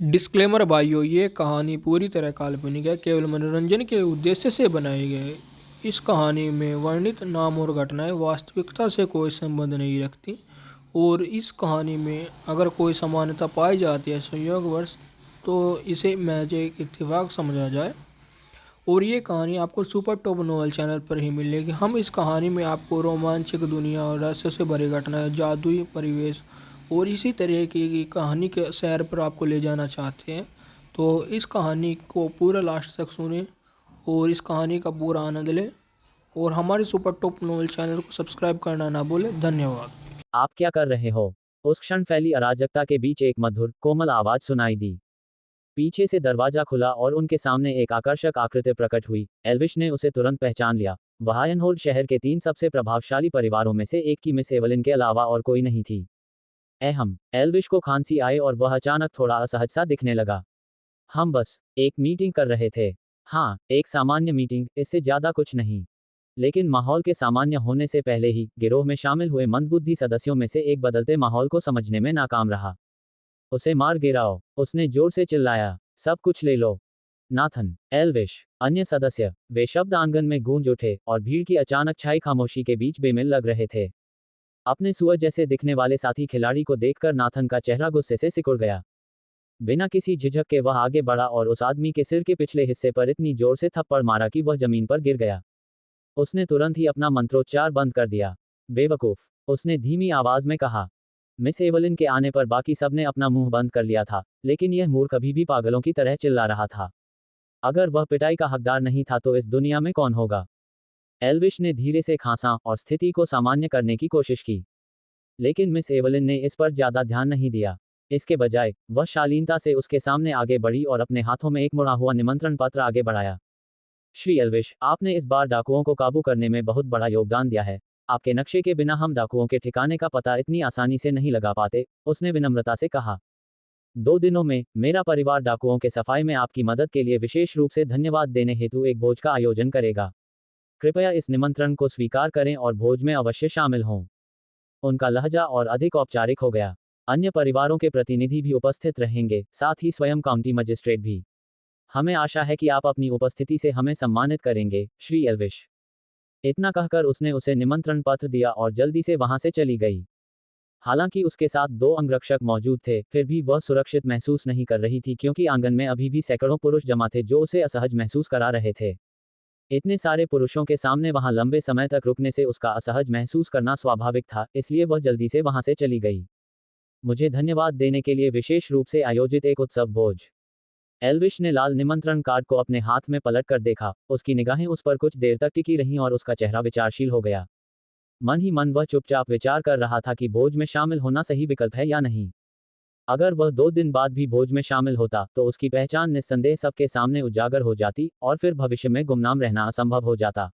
Disclaimer भाइयों, ये कहानी पूरी तरह काल्पनिक है, केवल मनोरंजन के उद्देश्य से बनाई गई है। इस कहानी में वर्णित नाम और घटनाएं वास्तविकता से कोई संबंध नहीं रखती, और इस कहानी में अगर कोई समानता पाई जाती है संयोगवश, तो इसे महज एक इत्तेफाक समझा जाए। और ये कहानी आपको सुपर टॉप नॉवल चैनल पर ही मिलेगी। हम इस कहानी में आपको रोमांचक दुनिया और रहस्य से भरी घटनाएं, जादुई परिवेश और इसी तरह की कहानी के सैर पर आपको ले जाना चाहते हैं। तो इस कहानी को पूरा लास्ट तक सुने और इस कहानी का पूरा आनंद लें, और हमारे सुपर टॉप नॉवल चैनल को सब्सक्राइब करना ना भूलें। धन्यवाद। आप क्या कर रहे हो? उस क्षण फैली अराजकता के बीच एक मधुर, कोमल आवाज सुनाई दी। पीछे से दरवाजा खुला और उनके सामने एक आकर्षक आकृति प्रकट हुई। एल्विश ने उसे तुरंत पहचान लिया। वह आयनहोल्ड शहर के 3 सबसे प्रभावशाली परिवारों में से एक की मिस एवलिन के अलावा और कोई नहीं थी। एहम, एल्विश को खांसी आई और वह अचानक थोड़ा असहज सा दिखने लगा। हम बस एक मीटिंग कर रहे थे। हाँ, एक सामान्य मीटिंग, इससे ज्यादा कुछ नहीं। लेकिन माहौल के सामान्य होने से पहले ही गिरोह में शामिल हुए मंदबुद्धि सदस्यों में से एक बदलते माहौल को समझने में नाकाम रहा। उसे मार गिराओ, उसने जोर से चिल्लाया। सब कुछ ले लो। नाथन, एल्विश, अन्य सदस्य, वे शब्द आंगन में गूंज उठे और भीड़ की अचानक छाई खामोशी के बीच बेमिल लग रहे थे। अपने सुअर जैसे दिखने वाले साथी खिलाड़ी को देखकर नाथन का चेहरा गुस्से से सिकुड़ गया। बिना किसी झिझक के वह आगे बढ़ा और उस आदमी के सिर के पिछले हिस्से पर इतनी जोर से थप्पड़ मारा कि वह जमीन पर गिर गया। उसने तुरंत ही अपना मंत्रोच्चार बंद कर दिया। बेवकूफ, उसने धीमी आवाज में कहा। मिस एवलिन के आने पर बाकी सबने अपना मुंह बंद कर लिया था, लेकिन यह मूर्ख अभी भी पागलों की तरह चिल्ला रहा था। अगर वह पिटाई का हकदार नहीं था तो इस दुनिया में कौन होगा? एल्विश ने धीरे से खांसा और स्थिति को सामान्य करने की कोशिश की। लेकिन मिस एवलिन ने इस पर ज्यादा ध्यान नहीं दिया। इसके बजाय वह शालीनता से उसके सामने आगे बढ़ी और अपने हाथों में एक मुड़ा हुआ निमंत्रण पत्र आगे बढ़ाया। श्री एल्विश, आपने इस बार डाकुओं को काबू करने में बहुत बड़ा योगदान दिया है। आपके नक्शे के बिना हम डाकुओं के ठिकाने का पता इतनी आसानी से नहीं लगा पाते, उसने विनम्रता से कहा। 2 दिनों में मेरा परिवार डाकुओं के सफाई में आपकी मदद के लिए विशेष रूप से धन्यवाद देने हेतु एक भोज का आयोजन करेगा। कृपया इस निमंत्रण को स्वीकार करें और भोज में अवश्य शामिल हों। उनका लहजा और अधिक औपचारिक हो गया। अन्य परिवारों के प्रतिनिधि भी उपस्थित रहेंगे, साथ ही स्वयं काउंटी मजिस्ट्रेट भी। हमें आशा है कि आप अपनी उपस्थिति से हमें सम्मानित करेंगे, श्री एल्विश। इतना कहकर उसने उसे निमंत्रण पत्र दिया और जल्दी से वहां से चली गई। हालांकि उसके साथ 2 अंगरक्षक मौजूद थे, फिर भी वह सुरक्षित महसूस नहीं कर रही थी क्योंकि आंगन में अभी भी सैकड़ों पुरुष जमा थे जो उसे असहज महसूस करा रहे थे। इतने सारे पुरुषों के सामने वहां लंबे समय तक रुकने से उसका असहज महसूस करना स्वाभाविक था, इसलिए वह जल्दी से वहां से चली गई। मुझे धन्यवाद देने के लिए विशेष रूप से आयोजित एक उत्सव भोज। एल्विश ने लाल निमंत्रण कार्ड को अपने हाथ में पलट कर देखा। उसकी निगाहें उस पर कुछ देर तक टिकी रहीं और उसका चेहरा विचारशील हो गया। मन ही मन वह चुपचाप विचार कर रहा था कि भोज में शामिल होना सही विकल्प है या नहीं। अगर वह 2 दिन बाद भी भोज में शामिल होता तो उसकी पहचान निस्संदेह सबके सामने उजागर हो जाती और फिर भविष्य में गुमनाम रहना असंभव हो जाता।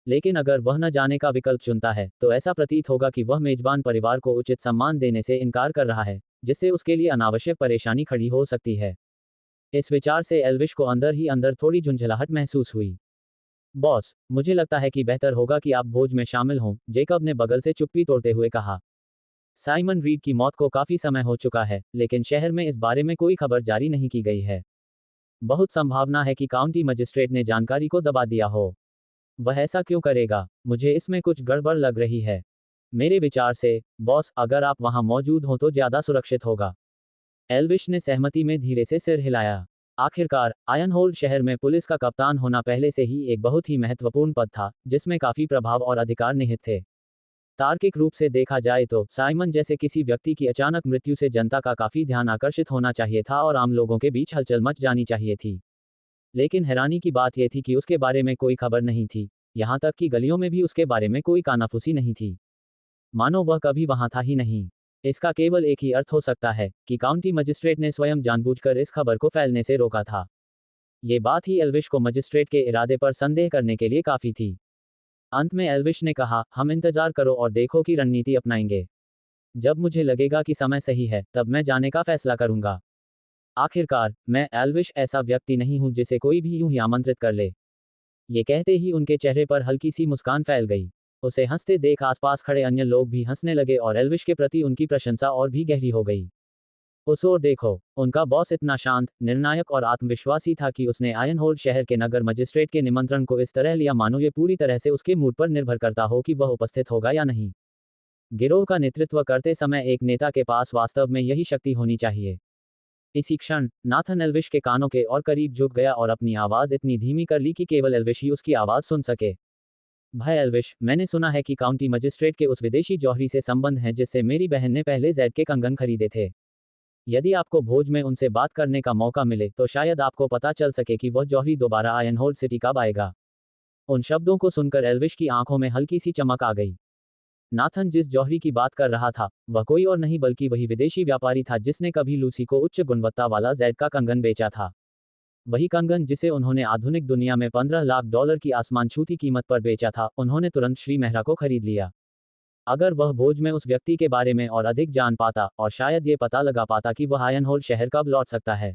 लेकिन अगर वह न जाने का विकल्प चुनता है तो ऐसा प्रतीत होगा कि वह मेजबान परिवार को उचित सम्मान देने से इनकार कर रहा है, जिससे उसके लिए अनावश्यक परेशानी खड़ी हो सकती है। इस विचार से एल्विश को अंदर ही अंदर थोड़ी झुंझलाहट महसूस हुई। बॉस, मुझे लगता है कि बेहतर होगा कि आप भोज में शामिल हों, जेकब ने बगल से चुप्पी तोड़ते हुए कहा। साइमन रीड की मौत को काफी समय हो चुका है, लेकिन शहर में इस बारे में कोई खबर जारी नहीं की गई है। बहुत संभावना है कि काउंटी मजिस्ट्रेट ने जानकारी को दबा दिया हो। वह ऐसा क्यों करेगा? मुझे इसमें कुछ गड़बड़ लग रही है। मेरे विचार से, बॉस, अगर आप वहां मौजूद हो तो ज्यादा सुरक्षित होगा। एल्विश ने सहमति में धीरे से सिर हिलाया। आखिरकार, आयनहोल्ड शहर में पुलिस का कप्तान होना पहले से ही एक बहुत ही महत्वपूर्ण पद था, जिसमें काफी प्रभाव और अधिकार निहित थे। तार्किक रूप से देखा जाए तो साइमन जैसे किसी व्यक्ति की अचानक मृत्यु से जनता का काफी ध्यान आकर्षित होना चाहिए था और आम लोगों के बीच हलचल मच जानी चाहिए थी। लेकिन हैरानी की बात यह थी कि उसके बारे में कोई खबर नहीं थी, यहां तक कि गलियों में भी उसके बारे में कोई कानाफूसी नहीं थी। मानो वह कभी वहां था ही नहीं। इसका केवल एक ही अर्थ हो सकता है कि काउंटी मजिस्ट्रेट ने स्वयं जानबूझकर इस खबर को फैलने से रोका था। ये बात ही एल्विश को मजिस्ट्रेट के इरादे पर संदेह करने के लिए काफी थी। अंत में एल्विश ने कहा, हम इंतजार करो और देखो कि रणनीति अपनाएंगे। जब मुझे लगेगा कि समय सही है, तब मैं जाने का फैसला करूंगा। आखिरकार, मैं एल्विश ऐसा व्यक्ति नहीं हूं जिसे कोई भी यूं ही आमंत्रित कर ले। ये कहते ही उनके चेहरे पर हल्की सी मुस्कान फैल गई। उसे हंसते देख आसपास खड़े अन्य लोग भी हंसने लगे और एल्विश के प्रति उनकी प्रशंसा और भी गहरी हो गई। उस ओर देखो। उनका बॉस इतना शांत, निर्णायक और आत्मविश्वासी था कि उसने आयनहोल्ड शहर के नगर मजिस्ट्रेट के निमंत्रण को इस तरह लिया मानो ये पूरी तरह से उसके मूड पर निर्भर करता हो कि वह उपस्थित होगा या नहीं। गिरोह का नेतृत्व करते समय एक नेता के पास वास्तव में यही शक्ति होनी चाहिए। इसी क्षण नाथन एल्विश के कानों के और करीब झुक गया और अपनी आवाज इतनी धीमी कर ली कि केवल एल्विश ही उसकी आवाज सुन सके। भाई एल्विश, मैंने सुना है कि काउंटी मजिस्ट्रेट के उस विदेशी जौहरी से संबंध है जिससे मेरी बहन ने पहले जैद के कंगन खरीदे थे। यदि आपको भोज में उनसे बात करने का मौका मिले तो शायद आपको पता चल सके कि वह जौहरी दोबारा आयनहोल्ड सिटी कब आएगा। उन शब्दों को सुनकर एल्विश की आंखों में हल्की सी चमक आ गई। नाथन जिस जौहरी की बात कर रहा था वह कोई और नहीं बल्कि वही विदेशी व्यापारी था जिसने कभी लूसी को उच्च गुणवत्ता वाला जैद का कंगन बेचा था। वही कंगन जिसे उन्होंने आधुनिक दुनिया में $15 लाख की आसमान छूती कीमत पर बेचा था। उन्होंने तुरंत श्री मेहरा को खरीद लिया। अगर वह भोज में उस व्यक्ति के बारे में और अधिक जान पाता और शायद ये पता लगा पाता कि वह आयनहोल्ड शहर कब लौट सकता है।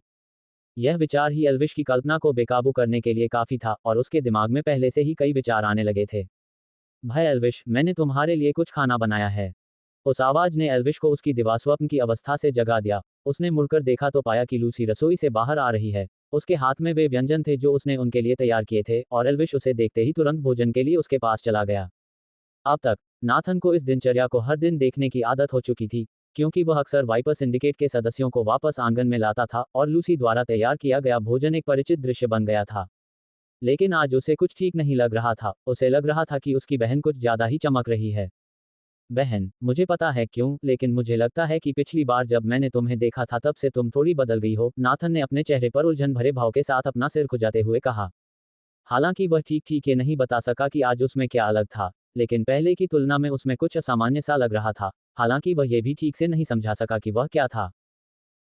यह विचार ही एल्विश की कल्पना को बेकाबू करने के लिए काफी था और उसके दिमाग में पहले से ही कई विचार आने लगे थे। भाई एल्विश, मैंने तुम्हारे लिए कुछ खाना बनाया है। उस आवाज ने एल्विश को उसकी दिवास्वप्न की अवस्था से जगा दिया। उसने मुड़कर देखा तो पाया कि लूसी रसोई से बाहर आ रही है। उसके हाथ में वे व्यंजन थे जो उसने उनके लिए तैयार किए थे और एल्विश उसे देखते ही तुरंत भोजन के लिए उसके पास चला गया। अब तक नाथन को इस दिनचर्या को हर दिन देखने की आदत हो चुकी थी, क्योंकि वह अक्सर वाइपर सिंडिकेट के सदस्यों को वापस आंगन में लाता था और लूसी द्वारा तैयार किया गया भोजन एक परिचित दृश्य बन गया था। लेकिन आज उसे कुछ ठीक नहीं लग रहा था। उसे लग रहा था कि उसकी बहन कुछ ज्यादा ही चमक रही है। बहन, मुझे पता है क्यों, लेकिन मुझे लगता है कि पिछली बार जब मैंने तुम्हें देखा था तब से तुम थोड़ी बदल गई हो। नाथन ने अपने चेहरे पर उलझन भरे भाव के साथ अपना सिर खुजाते हुए कहा। हालांकि वह ठीक ठीक ये नहीं बता सका कि आज उसमें क्या अलग था, लेकिन पहले की तुलना में उसमें कुछ असामान्य सा लग रहा था। हालांकि वह ये भी ठीक से नहीं समझा सका कि वह क्या था।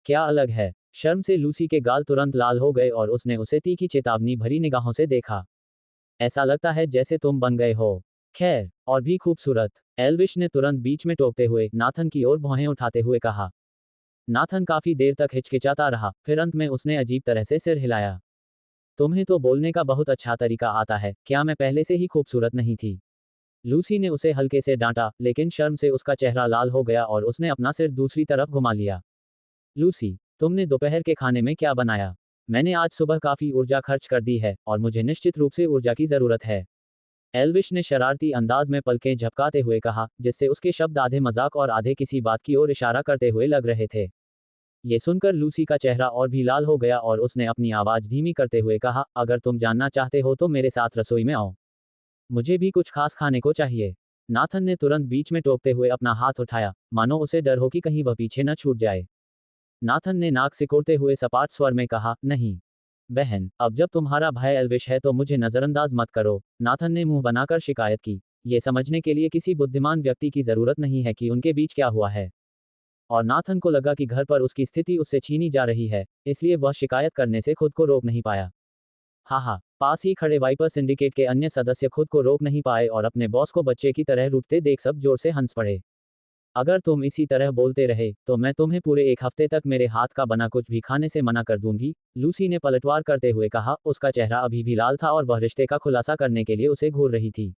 क्या अलग है? शर्म से लूसी के गाल तुरंत लाल हो गए और उसने उसे तीखी चेतावनी भरी निगाहों से देखा। ऐसा लगता है जैसे तुम बन गए हो। खैर, और भी खूबसूरत। एल्विश ने तुरंत बीच में टोकते हुए नाथन की ओर भौहें उठाते हुए कहा। नाथन काफी देर तक हिचकिचाता रहा, फिर अंत में उसने अजीब तरह से सिर हिलाया। तुम्हें तो बोलने का बहुत अच्छा तरीका आता है। क्या मैं पहले से ही खूबसूरत नहीं थी? लूसी ने उसे हल्के से डांटा, लेकिन शर्म से उसका चेहरा लाल हो गया और उसने अपना सिर दूसरी तरफ घुमा लिया। लूसी, तुमने दोपहर के खाने में क्या बनाया? मैंने आज सुबह काफी ऊर्जा खर्च कर दी है और मुझे निश्चित रूप से ऊर्जा की जरूरत है। एल्विश ने शरारती अंदाज में पलकें झपकाते हुए कहा, जिससे उसके शब्द आधे मजाक और आधे किसी बात की ओर इशारा करते हुए लग रहे थे। ये सुनकर लूसी का चेहरा और भी लाल हो गया और उसने अपनी आवाज धीमी करते हुए कहा, अगर तुम जानना चाहते हो तो मेरे साथ रसोई में आओ। मुझे भी कुछ खास खाने को चाहिए। नाथन ने तुरंत बीच में टोकते हुए अपना हाथ उठाया, मानो उसे डर हो कि कहीं वह पीछे न छूट जाए। नाथन ने नाक सिकोड़ते हुए सपाट स्वर में कहा, नहीं बहन, अब जब तुम्हारा भाई एल्विश है तो मुझे नजरअंदाज मत करो। नाथन ने मुंह बनाकर शिकायत की। ये समझने के लिए किसी बुद्धिमान व्यक्ति की जरूरत नहीं है कि उनके बीच क्या हुआ है। और नाथन को लगा कि घर पर उसकी स्थिति उससे छीनी जा रही है, इसलिए वह शिकायत करने से खुद को रोक नहीं पाया। हाहा, पास ही खड़े वाइपर सिंडिकेट के अन्य सदस्य खुद को रोक नहीं पाए और अपने बॉस को बच्चे की तरह रूठते देख सब जोर से हंस पड़े। अगर तुम इसी तरह बोलते रहे तो मैं तुम्हें पूरे एक हफ्ते तक मेरे हाथ का बना कुछ भी खाने से मना कर दूंगी, लूसी ने पलटवार करते हुए कहा। उसका चेहरा अभी भी लाल था और वह रिश्ते का खुलासा करने के लिए उसे घूर रही थी।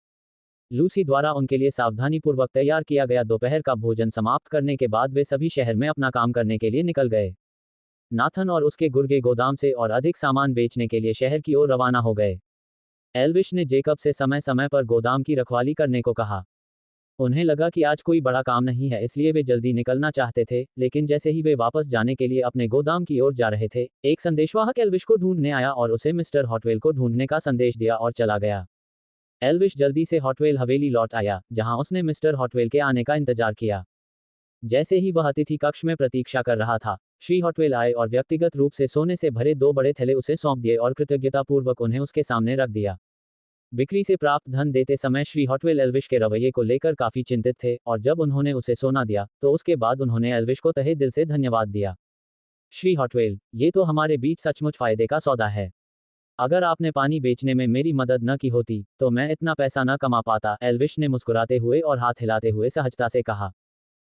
लूसी द्वारा उनके लिए सावधानीपूर्वक तैयार किया गया दोपहर का भोजन समाप्त करने के बाद वे सभी शहर में अपना काम करने के लिए निकल गए। नाथन और उसके गुर्गे गोदाम से और अधिक सामान बेचने के लिए शहर की ओर रवाना हो गए। एल्विश ने जेकब से समय समय पर गोदाम की रखवाली करने को कहा। उन्हें लगा कि आज कोई बड़ा काम नहीं है, इसलिए वे जल्दी निकलना चाहते थे, लेकिन जैसे ही वे वापस जाने के लिए अपने गोदाम की ओर जा रहे थे, एक संदेशवाहक एल्विश को ढूंढने आया और उसे मिस्टर हॉटवेल को ढूंढने का संदेश दिया और चला गया। एल्विश जल्दी से हॉटवेल हवेली लौट आया, जहां उसने मिस्टर हॉटवेल के आने का इंतजार किया। जैसे ही वह अतिथि कक्ष में प्रतीक्षा कर रहा था, श्री हॉटवेल आए और व्यक्तिगत रूप से सोने से भरे 2 बड़े थैले उसे सौंप दिए और कृतज्ञतापूर्वक उन्हें उसके सामने रख दिया। बिक्री से प्राप्त धन देते समय श्री हॉटवेल एल्विश के रवैये को लेकर काफी चिंतित थे और जब उन्होंने उसे सोना दिया तो उसके बाद उन्होंने एल्विश को तहे दिल से धन्यवाद दिया। श्री हॉटवेल, ये तो हमारे बीच सचमुच फायदे का सौदा है। अगर आपने पानी बेचने में मेरी मदद न की होती तो मैं इतना पैसा न कमा पाता, एल्विश ने मुस्कुराते हुए और हाथ हिलाते हुए सहजता से कहा।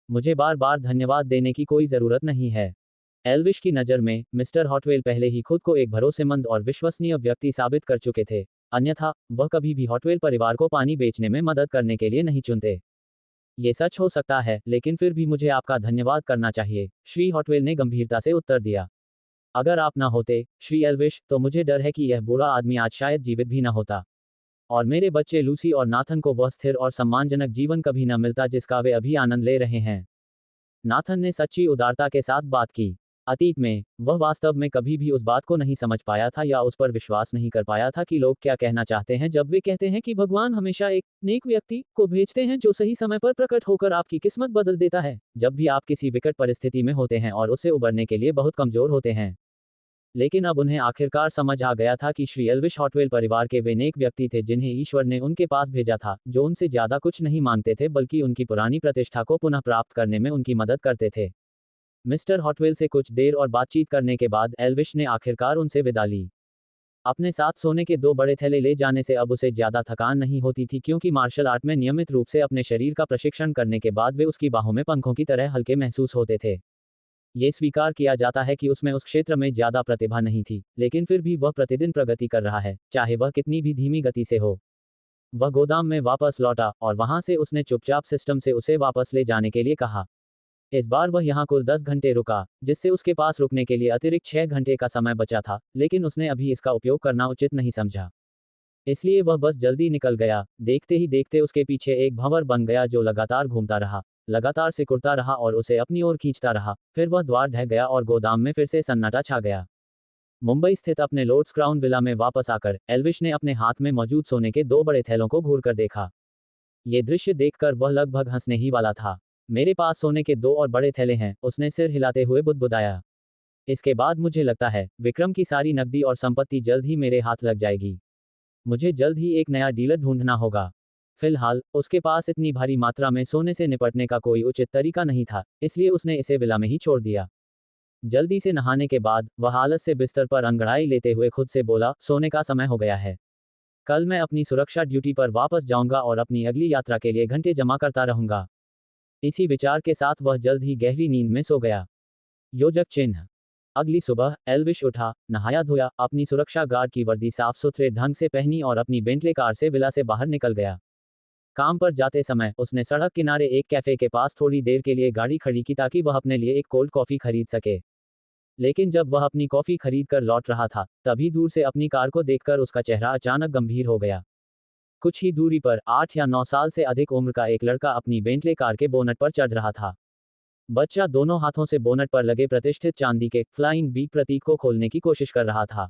मुझे बार बार धन्यवाद देने की कोई जरूरत नहीं है। एल्विश की नज़र में मिस्टर हॉटवेल पहले ही खुद को एक भरोसेमंद और विश्वसनीय व्यक्ति साबित कर चुके थे, अन्यथा वह कभी भी हॉटवेल परिवार को पानी बेचने में मदद करने के लिए नहीं चुनते। ये सच हो सकता है, लेकिन फिर भी मुझे आपका धन्यवाद करना चाहिए, श्री हॉटवेल ने गंभीरता से उत्तर दिया। अगर आप ना होते, श्री एल्विश, तो मुझे डर है कि यह बूढ़ा आदमी आज शायद जीवित भी न होता। और मेरे बच्चे लूसी और नाथन को वह स्थिर और सम्मानजनक जीवन कभी न मिलता जिसका वे अभी आनंद ले रहे हैं। नाथन ने सच्ची उदारता के साथ बात की। अतीत में, वह वास्तव में कभी भी उस बात को नहीं समझ पाया था या उस पर विश्वास नहीं कर पाया था कि लोग क्या कहना चाहते हैं जब वे कहते हैं कि भगवान हमेशा एक नेक व्यक्ति को भेजते हैं जो सही समय पर प्रकट होकर आपकी किस्मत बदल देता है, जब भी आप किसी विकट परिस्थिति में होते हैं और उससे उबरने के लिए बहुत कमजोर होते हैं। लेकिन अब उन्हें आखिरकार समझ आ गया था कि श्री एल्विश हॉटवेल परिवार के वे नेक व्यक्ति थे जिन्हें ईश्वर ने उनके पास भेजा था, जो उनसे ज्यादा कुछ नहीं मांगते थे बल्कि उनकी पुरानी प्रतिष्ठा को पुनः प्राप्त करने में उनकी मदद करते थे। मिस्टर हॉटवेल से कुछ देर और बातचीत करने के बाद एल्विश ने आखिरकार उनसे विदा ली। अपने साथ सोने के 2 बड़े थैले ले जाने से अब उसे ज्यादा थकान नहीं होती थी क्योंकि मार्शल आर्ट में नियमित रूप से अपने शरीर का प्रशिक्षण करने के बाद वे उसकी बाहों में पंखों की तरह हल्के महसूस होते थे। ये स्वीकार किया जाता है कि उसमें उस क्षेत्र में ज्यादा प्रतिभा नहीं थी, लेकिन फिर भी वह प्रतिदिन प्रगति कर रहा है, चाहे वह कितनी भी धीमी गति से हो। वह गोदाम में वापस लौटा और वहां से उसने चुपचाप सिस्टम से उसे वापस ले जाने के लिए कहा। इस बार वह यहाँ कुल 10 घंटे रुका, जिससे उसके पास रुकने के लिए अतिरिक्त 6 घंटे का समय बचा था, लेकिन उसने अभी इसका उपयोग करना उचित नहीं समझा। इसलिए वह बस जल्दी निकल गया। देखते ही देखते उसके पीछे एक भंवर बन गया जो लगातार घूमता रहा, लगातार सिकुड़ता रहा और उसे अपनी ओर खींचता रहा। फिर वह द्वार ढह गया और गोदाम में फिर से सन्नाटा छा गया। मुंबई स्थित अपने लॉर्ड्स क्राउन विला में वापस आकर एल्विश ने अपने हाथ में मौजूद सोने के 2 बड़े थैलों को घूरकर देखा। ये दृश्य देखकर वह लगभग हंसने ही वाला था। मेरे पास सोने के 2 और बड़े थैले हैं, उसने सिर हिलाते हुए बुदबुदाया। इसके बाद मुझे लगता है, विक्रम की सारी नकदी और संपत्ति जल्द ही मेरे हाथ लग जाएगी। मुझे जल्द ही एक नया डीलर ढूंढना होगा। फिलहाल, उसके पास इतनी भारी मात्रा में सोने से निपटने का कोई उचित तरीका नहीं था, इसलिए उसने इसे विला में ही छोड़ दिया। जल्दी से नहाने के बाद, वह आलस से बिस्तर पर अंगड़ाई लेते हुए खुद से बोला, सोने का समय हो गया है। कल मैं अपनी सुरक्षा ड्यूटी पर वापस जाऊंगा और अपनी अगली यात्रा के लिए घंटे जमा करता रहूंगा। इसी विचार के साथ वह जल्द ही गहरी नींद में सो गया। योजक चिन्ह। अगली सुबह एल्विश उठा, नहाया धोया, अपनी सुरक्षा गार्ड की वर्दी साफ सुथरे ढंग से पहनी और अपनी बेंटले कार से विला से बाहर निकल गया। काम पर जाते समय उसने सड़क किनारे एक कैफे के पास थोड़ी देर के लिए गाड़ी खड़ी की ताकि वह अपने लिए एक कोल्ड कॉफी खरीद सके। लेकिन जब वह अपनी कॉफी खरीद कर लौट रहा था, तभी दूर से अपनी कार को देखकर उसका चेहरा अचानक गंभीर हो गया। कुछ ही दूरी पर 8 या 9 साल से अधिक उम्र का एक लड़का अपनी बेंटले कार के बोनट पर चढ़ रहा था। बच्चा दोनों हाथों से बोनट पर लगे प्रतिष्ठित चांदी के फ्लाइंग बी प्रतीक को खोलने की कोशिश कर रहा था।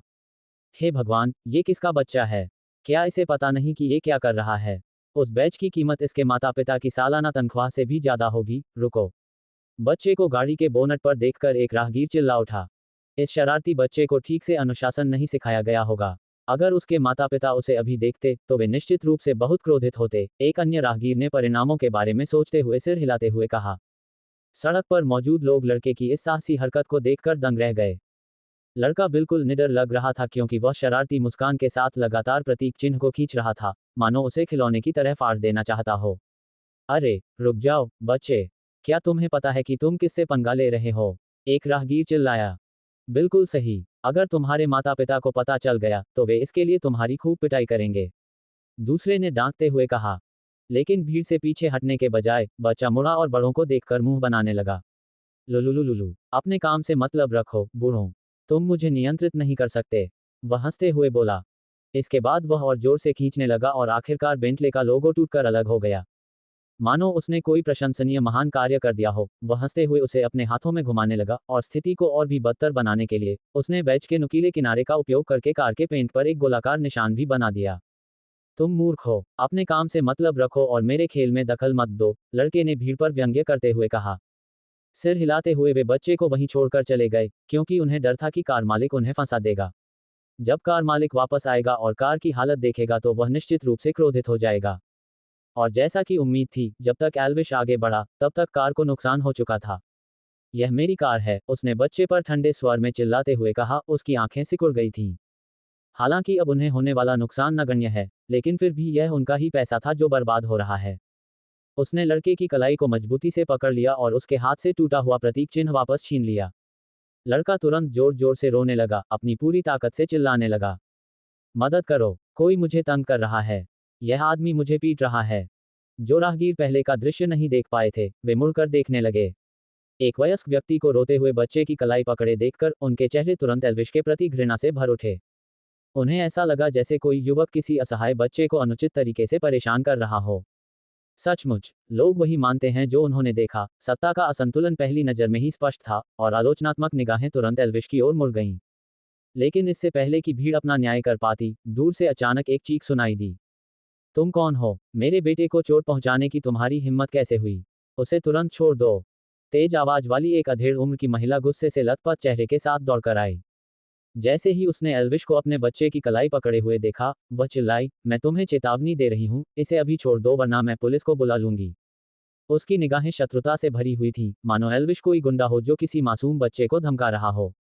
हे भगवान, ये किसका बच्चा है? क्या इसे पता नहीं कि ये क्या कर रहा है? उस बैच की कीमत इसके माता पिता की सालाना तनख्वाह से भी ज्यादा होगी। रुको। बच्चे को गाड़ी के बोनट पर देखकर एक राहगीर चिल्ला उठा। इस शरारती बच्चे को ठीक से अनुशासन नहीं सिखाया गया होगा। अगर उसके माता पिता उसे अभी देखते, तो वे निश्चित रूप से बहुत क्रोधित होते, एक अन्य राहगीर ने परिणामों के बारे में सोचते हुए सिर हिलाते हुए कहा। सड़क पर मौजूद लोग लड़के की इस साहसी हरकत को देखकर दंग रह गए। लड़का बिल्कुल निडर लग रहा था क्योंकि वह शरारती मुस्कान के साथ लगातार प्रतीक चिन्ह को खींच रहा था, मानो उसे खिलौने की तरह फाड़ देना चाहता हो। अरे, रुक जाओ, बच्चे। क्या तुम्हें पता है कि तुम किससे पंगा ले रहे हो? एक राहगीर चिल्लाया। बिल्कुल सही। अगर तुम्हारे माता पिता को पता चल गया, तो वे इसके लिए तुम्हारी खूब पिटाई करेंगे। दूसरे ने डांटते हुए कहा। लेकिन भीड़ से पीछे हटने के बजाय, बच्चा मुड़ा और बड़ों को देखकर मुंह बनाने लगा। लुलुलुलुलु, अपने काम से मतलब रखो, बूढ़ों। तुम मुझे नियंत्रित नहीं कर सकते। वह हंसते हुए बोला। इसके बाद वह और जोर से खींचने लगा और आखिरकार बेंटले का लोगो टूटकर अलग हो गया। मानो उसने कोई प्रशंसनीय महान कार्य कर दिया हो। वह हंसते हुए उसे अपने हाथों में घुमाने लगा और स्थिति को और भी बदतर बनाने के लिए उसने बैच के नुकीले किनारे का उपयोग करके कार के पेंट पर एक गोलाकार निशान भी बना दिया। तुम मूर्ख हो, अपने काम से मतलब रखो और मेरे खेल में दखल मत दो, लड़के ने भीड़ पर व्यंग्य करते हुए कहा। सिर हिलाते हुए वे बच्चे को वहीं छोड़कर चले गए, क्योंकि उन्हें डर था कि कार मालिक उन्हें फंसा देगा। जब कार मालिक वापस आएगा और कार की हालत देखेगा तो वह निश्चित रूप से क्रोधित हो जाएगा। और जैसा कि उम्मीद थी, जब तक एल्विश आगे बढ़ा, तब तक कार को नुकसान हो चुका था। यह मेरी कार है, उसने बच्चे पर ठंडे स्वर में चिल्लाते हुए कहा। उसकी आंखें सिकुड़ गई थीं। हालांकि अब उन्हें होने वाला नुकसान नगण्य है, लेकिन फिर भी यह उनका ही पैसा था जो बर्बाद हो रहा है। उसने लड़के की कलाई को मजबूती से पकड़ लिया और उसके हाथ से टूटा हुआ प्रतीक चिन्ह वापस छीन लिया। लड़का तुरंत जोर जोर से रोने लगा, अपनी पूरी ताकत से चिल्लाने लगा। मदद करो, कोई मुझे तंग कर रहा है। यह आदमी मुझे पीट रहा है। जो राहगीर पहले का दृश्य नहीं देख पाए थे, वे मुड़कर देखने लगे। एक वयस्क व्यक्ति को रोते हुए बच्चे की कलाई पकड़े देखकर उनके चेहरे तुरंत एल्विश के प्रति घृणा से भर उठे। उन्हें ऐसा लगा जैसे कोई युवक किसी असहाय बच्चे को अनुचित तरीके से परेशान कर रहा हो। सचमुच, लोग वही मानते हैं जो उन्होंने देखा। सत्ता का असंतुलन पहली नज़र में ही स्पष्ट था, और आलोचनात्मक निगाहें तुरंत एल्विश की ओर मुड़ गईं। लेकिन इससे पहले कि भीड़ अपना न्याय कर पाती, दूर से अचानक एक चीख सुनाई दी। तुम कौन हो? मेरे बेटे को चोट पहुंचाने की तुम्हारी हिम्मत कैसे हुई? उसे तुरंत छोड़ दो। तेज आवाज वाली एक अधेड़ उम्र की महिला गुस्से से लथपथ चेहरे के साथ दौड़कर आई। जैसे ही उसने एल्विश को अपने बच्चे की कलाई पकड़े हुए देखा, वह चिल्लाई, मैं तुम्हें चेतावनी दे रही हूँ, इसे अभी छोड़ दो वरना मैं पुलिस को बुला लूंगी। उसकी निगाहें शत्रुता से भरी हुई थीं, मानो एल्विश कोई गुंडा हो जो किसी मासूम बच्चे को धमका रहा हो।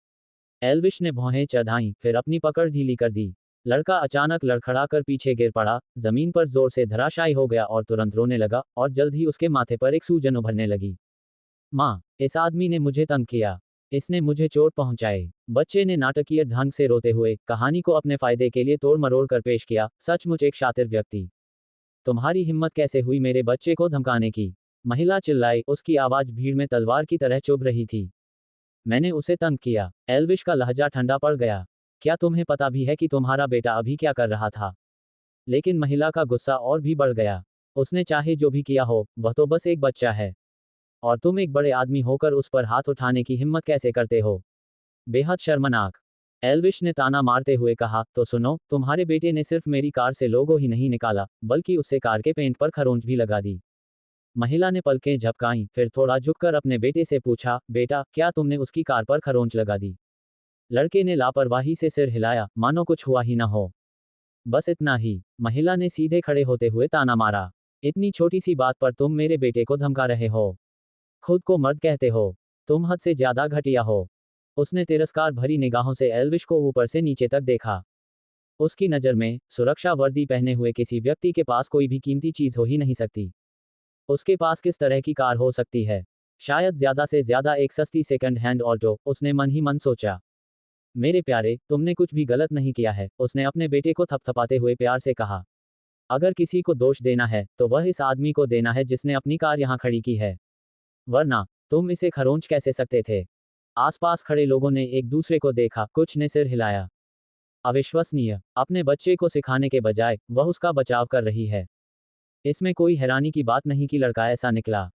एल्विश ने भौहें चढ़ाईं, फिर अपनी पकड़ ढीली कर दी। लड़का अचानक लड़खड़ाकर पीछे गिर पड़ा, जमीन पर जोर से धराशायी हो गया और तुरंत रोने लगा, और जल्द ही उसके माथे पर एक सूजन उभरने लगी। माँ, इस आदमी ने मुझे तंग किया। इसने मुझे चोट पहुंचाई। बच्चे ने नाटकीय ढंग से रोते हुए कहानी को अपने फायदे के लिए तोड़ मरोड़ कर पेश किया। सचमुच एक शातिर व्यक्ति। तुम्हारी हिम्मत कैसे हुई मेरे बच्चे को धमकाने की? महिला चिल्लाई, उसकी आवाज भीड़ में तलवार की तरह चुभ रही थी। मैंने उसे तंग किया। एल्विश का लहजा ठंडा पड़ गया। क्या तुम्हें पता भी है कि तुम्हारा बेटा अभी क्या कर रहा था? लेकिन महिला का गुस्सा और भी बढ़ गया। उसने चाहे जो भी किया हो, वह तो बस एक बच्चा है। और तुम एक बड़े आदमी होकर उस पर हाथ उठाने की हिम्मत कैसे करते हो? बेहद शर्मनाक। एल्विश ने ताना मारते हुए कहा, तो सुनो, तुम्हारे बेटे ने सिर्फ मेरी कार से लोगो ही नहीं निकाला, बल्कि उससे कार के पेंट पर खरोंच भी लगा दी। महिला ने पलकें झपकाईं, फिर थोड़ा झुककर अपने बेटे से पूछा, बेटा, क्या तुमने उसकी कार पर खरोंच लगा दी? लड़के ने लापरवाही से सिर हिलाया, मानो कुछ हुआ ही न हो। बस इतना ही। महिला ने सीधे खड़े होते हुए ताना मारा। इतनी छोटी सी बात पर तुम मेरे बेटे को धमका रहे हो? खुद को मर्द कहते हो? तुम हद से ज्यादा घटिया हो। उसने तिरस्कार भरी निगाहों से एल्विश को ऊपर से नीचे तक देखा। उसकी नज़र में सुरक्षा वर्दी पहने हुए किसी व्यक्ति के पास कोई भी कीमती चीज हो ही नहीं सकती। उसके पास किस तरह की कार हो सकती है? शायद ज्यादा से ज्यादा एक सस्ती सेकंड हैंड ऑल्टो, उसने मन ही मन सोचा। मेरे प्यारे, तुमने कुछ भी गलत नहीं किया है, उसने अपने बेटे को थपथपाते हुए प्यार से कहा। अगर किसी को दोष देना है, तो वह इस आदमी को देना है जिसने अपनी कार यहाँ खड़ी की है। वरना तुम इसे खरोंच कैसे सकते थे? आसपास खड़े लोगों ने एक दूसरे को देखा, कुछ ने सिर हिलाया। अविश्वसनीय। अपने बच्चे को सिखाने के बजाय वह उसका बचाव कर रही है। इसमें कोई हैरानी की बात नहीं कि लड़का ऐसा निकला।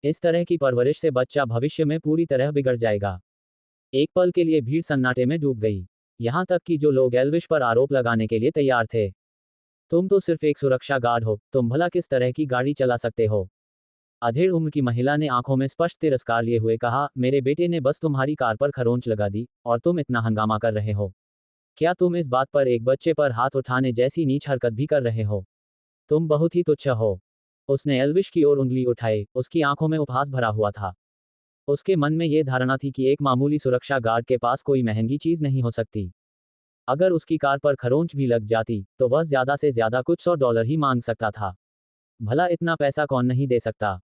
इस तरह की परवरिश से बच्चा भविष्य में पूरी तरह बिगड़ जाएगा। एक पल के लिए भीड़ सन्नाटे में डूब गई। यहां तक कि जो लोग एल्विश पर आरोप लगाने के लिए तैयार थे। तुम तो सिर्फ एक सुरक्षा गार्ड हो, तुम भला किस तरह की गाड़ी चला सकते हो? अधेड़ उम्र की महिला ने आंखों में स्पष्ट तिरस्कार लिए हुए कहा, मेरे बेटे ने बस तुम्हारी कार पर खरोंच लगा दी, और तुम इतना हंगामा कर रहे हो। क्या तुम इस बात पर एक बच्चे पर हाथ उठाने जैसी नीच हरकत भी कर रहे हो? तुम बहुत ही तुच्छ हो। उसने एल्विश की ओर उंगली उठाई, उसकी आंखों में उपहास भरा हुआ था। उसके मन में यह धारणा थी कि एक मामूली सुरक्षा गार्ड के पास कोई महंगी चीज नहीं हो सकती। अगर उसकी कार पर खरोंच भी लग जाती, तो वह ज्यादा से ज्यादा कुछ $100 ही मांग सकता था। भला इतना पैसा कौन नहीं दे सकता?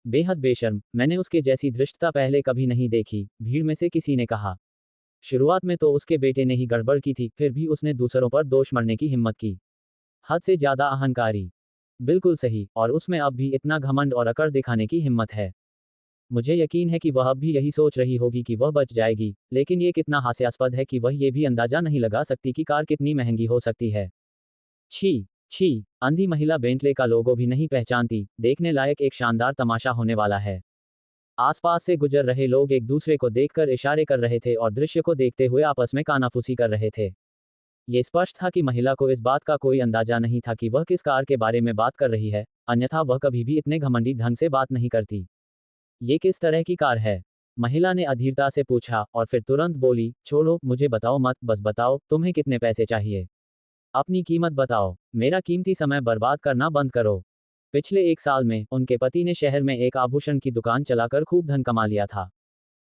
बेहद बेशर्म, मैंने उसके जैसी धृष्टता पहले कभी नहीं देखी, भीड़ में से किसी ने कहा। शुरुआत में तो उसके बेटे ने ही गड़बड़ की थी, फिर भी उसने दूसरों पर दोष मढ़ने की हिम्मत की। हद से ज्यादा अहंकारी। बिल्कुल सही, और उसमें अब भी इतना घमंड और अकड़ दिखाने की हिम्मत है। मुझे यकीन है कि वह अब भी यही सोच रही होगी कि वह बच जाएगी, लेकिन ये कितना हास्यास्पद है कि वह ये भी अंदाजा नहीं लगा सकती कि कार कितनी महंगी हो सकती है। छी, छी, अंधी महिला बेंटले का लोगो भी नहीं पहचानती। देखने लायक एक शानदार तमाशा होने वाला है। आसपास से गुजर रहे लोग एक दूसरे को देखकर इशारे कर रहे थे और दृश्य को देखते हुए आपस में कानाफूसी कर रहे थे। ये स्पष्ट था कि महिला को इस बात का कोई अंदाजा नहीं था कि वह किस कार के बारे में बात कर रही है, अन्यथा वह कभी भी इतने घमंडी ढंग से बात नहीं करती। ये किस तरह की कार है? महिला ने अधीरता से पूछा, और फिर तुरंत बोली, छोड़ो, मुझे बताओ मत, बस बताओ, तुम्हें कितने पैसे चाहिए? अपनी कीमत बताओ। मेरा कीमती समय बर्बाद करना बंद करो। पिछले 1 साल में उनके पति ने शहर में एक आभूषण की दुकान चलाकर खूब धन कमा लिया था।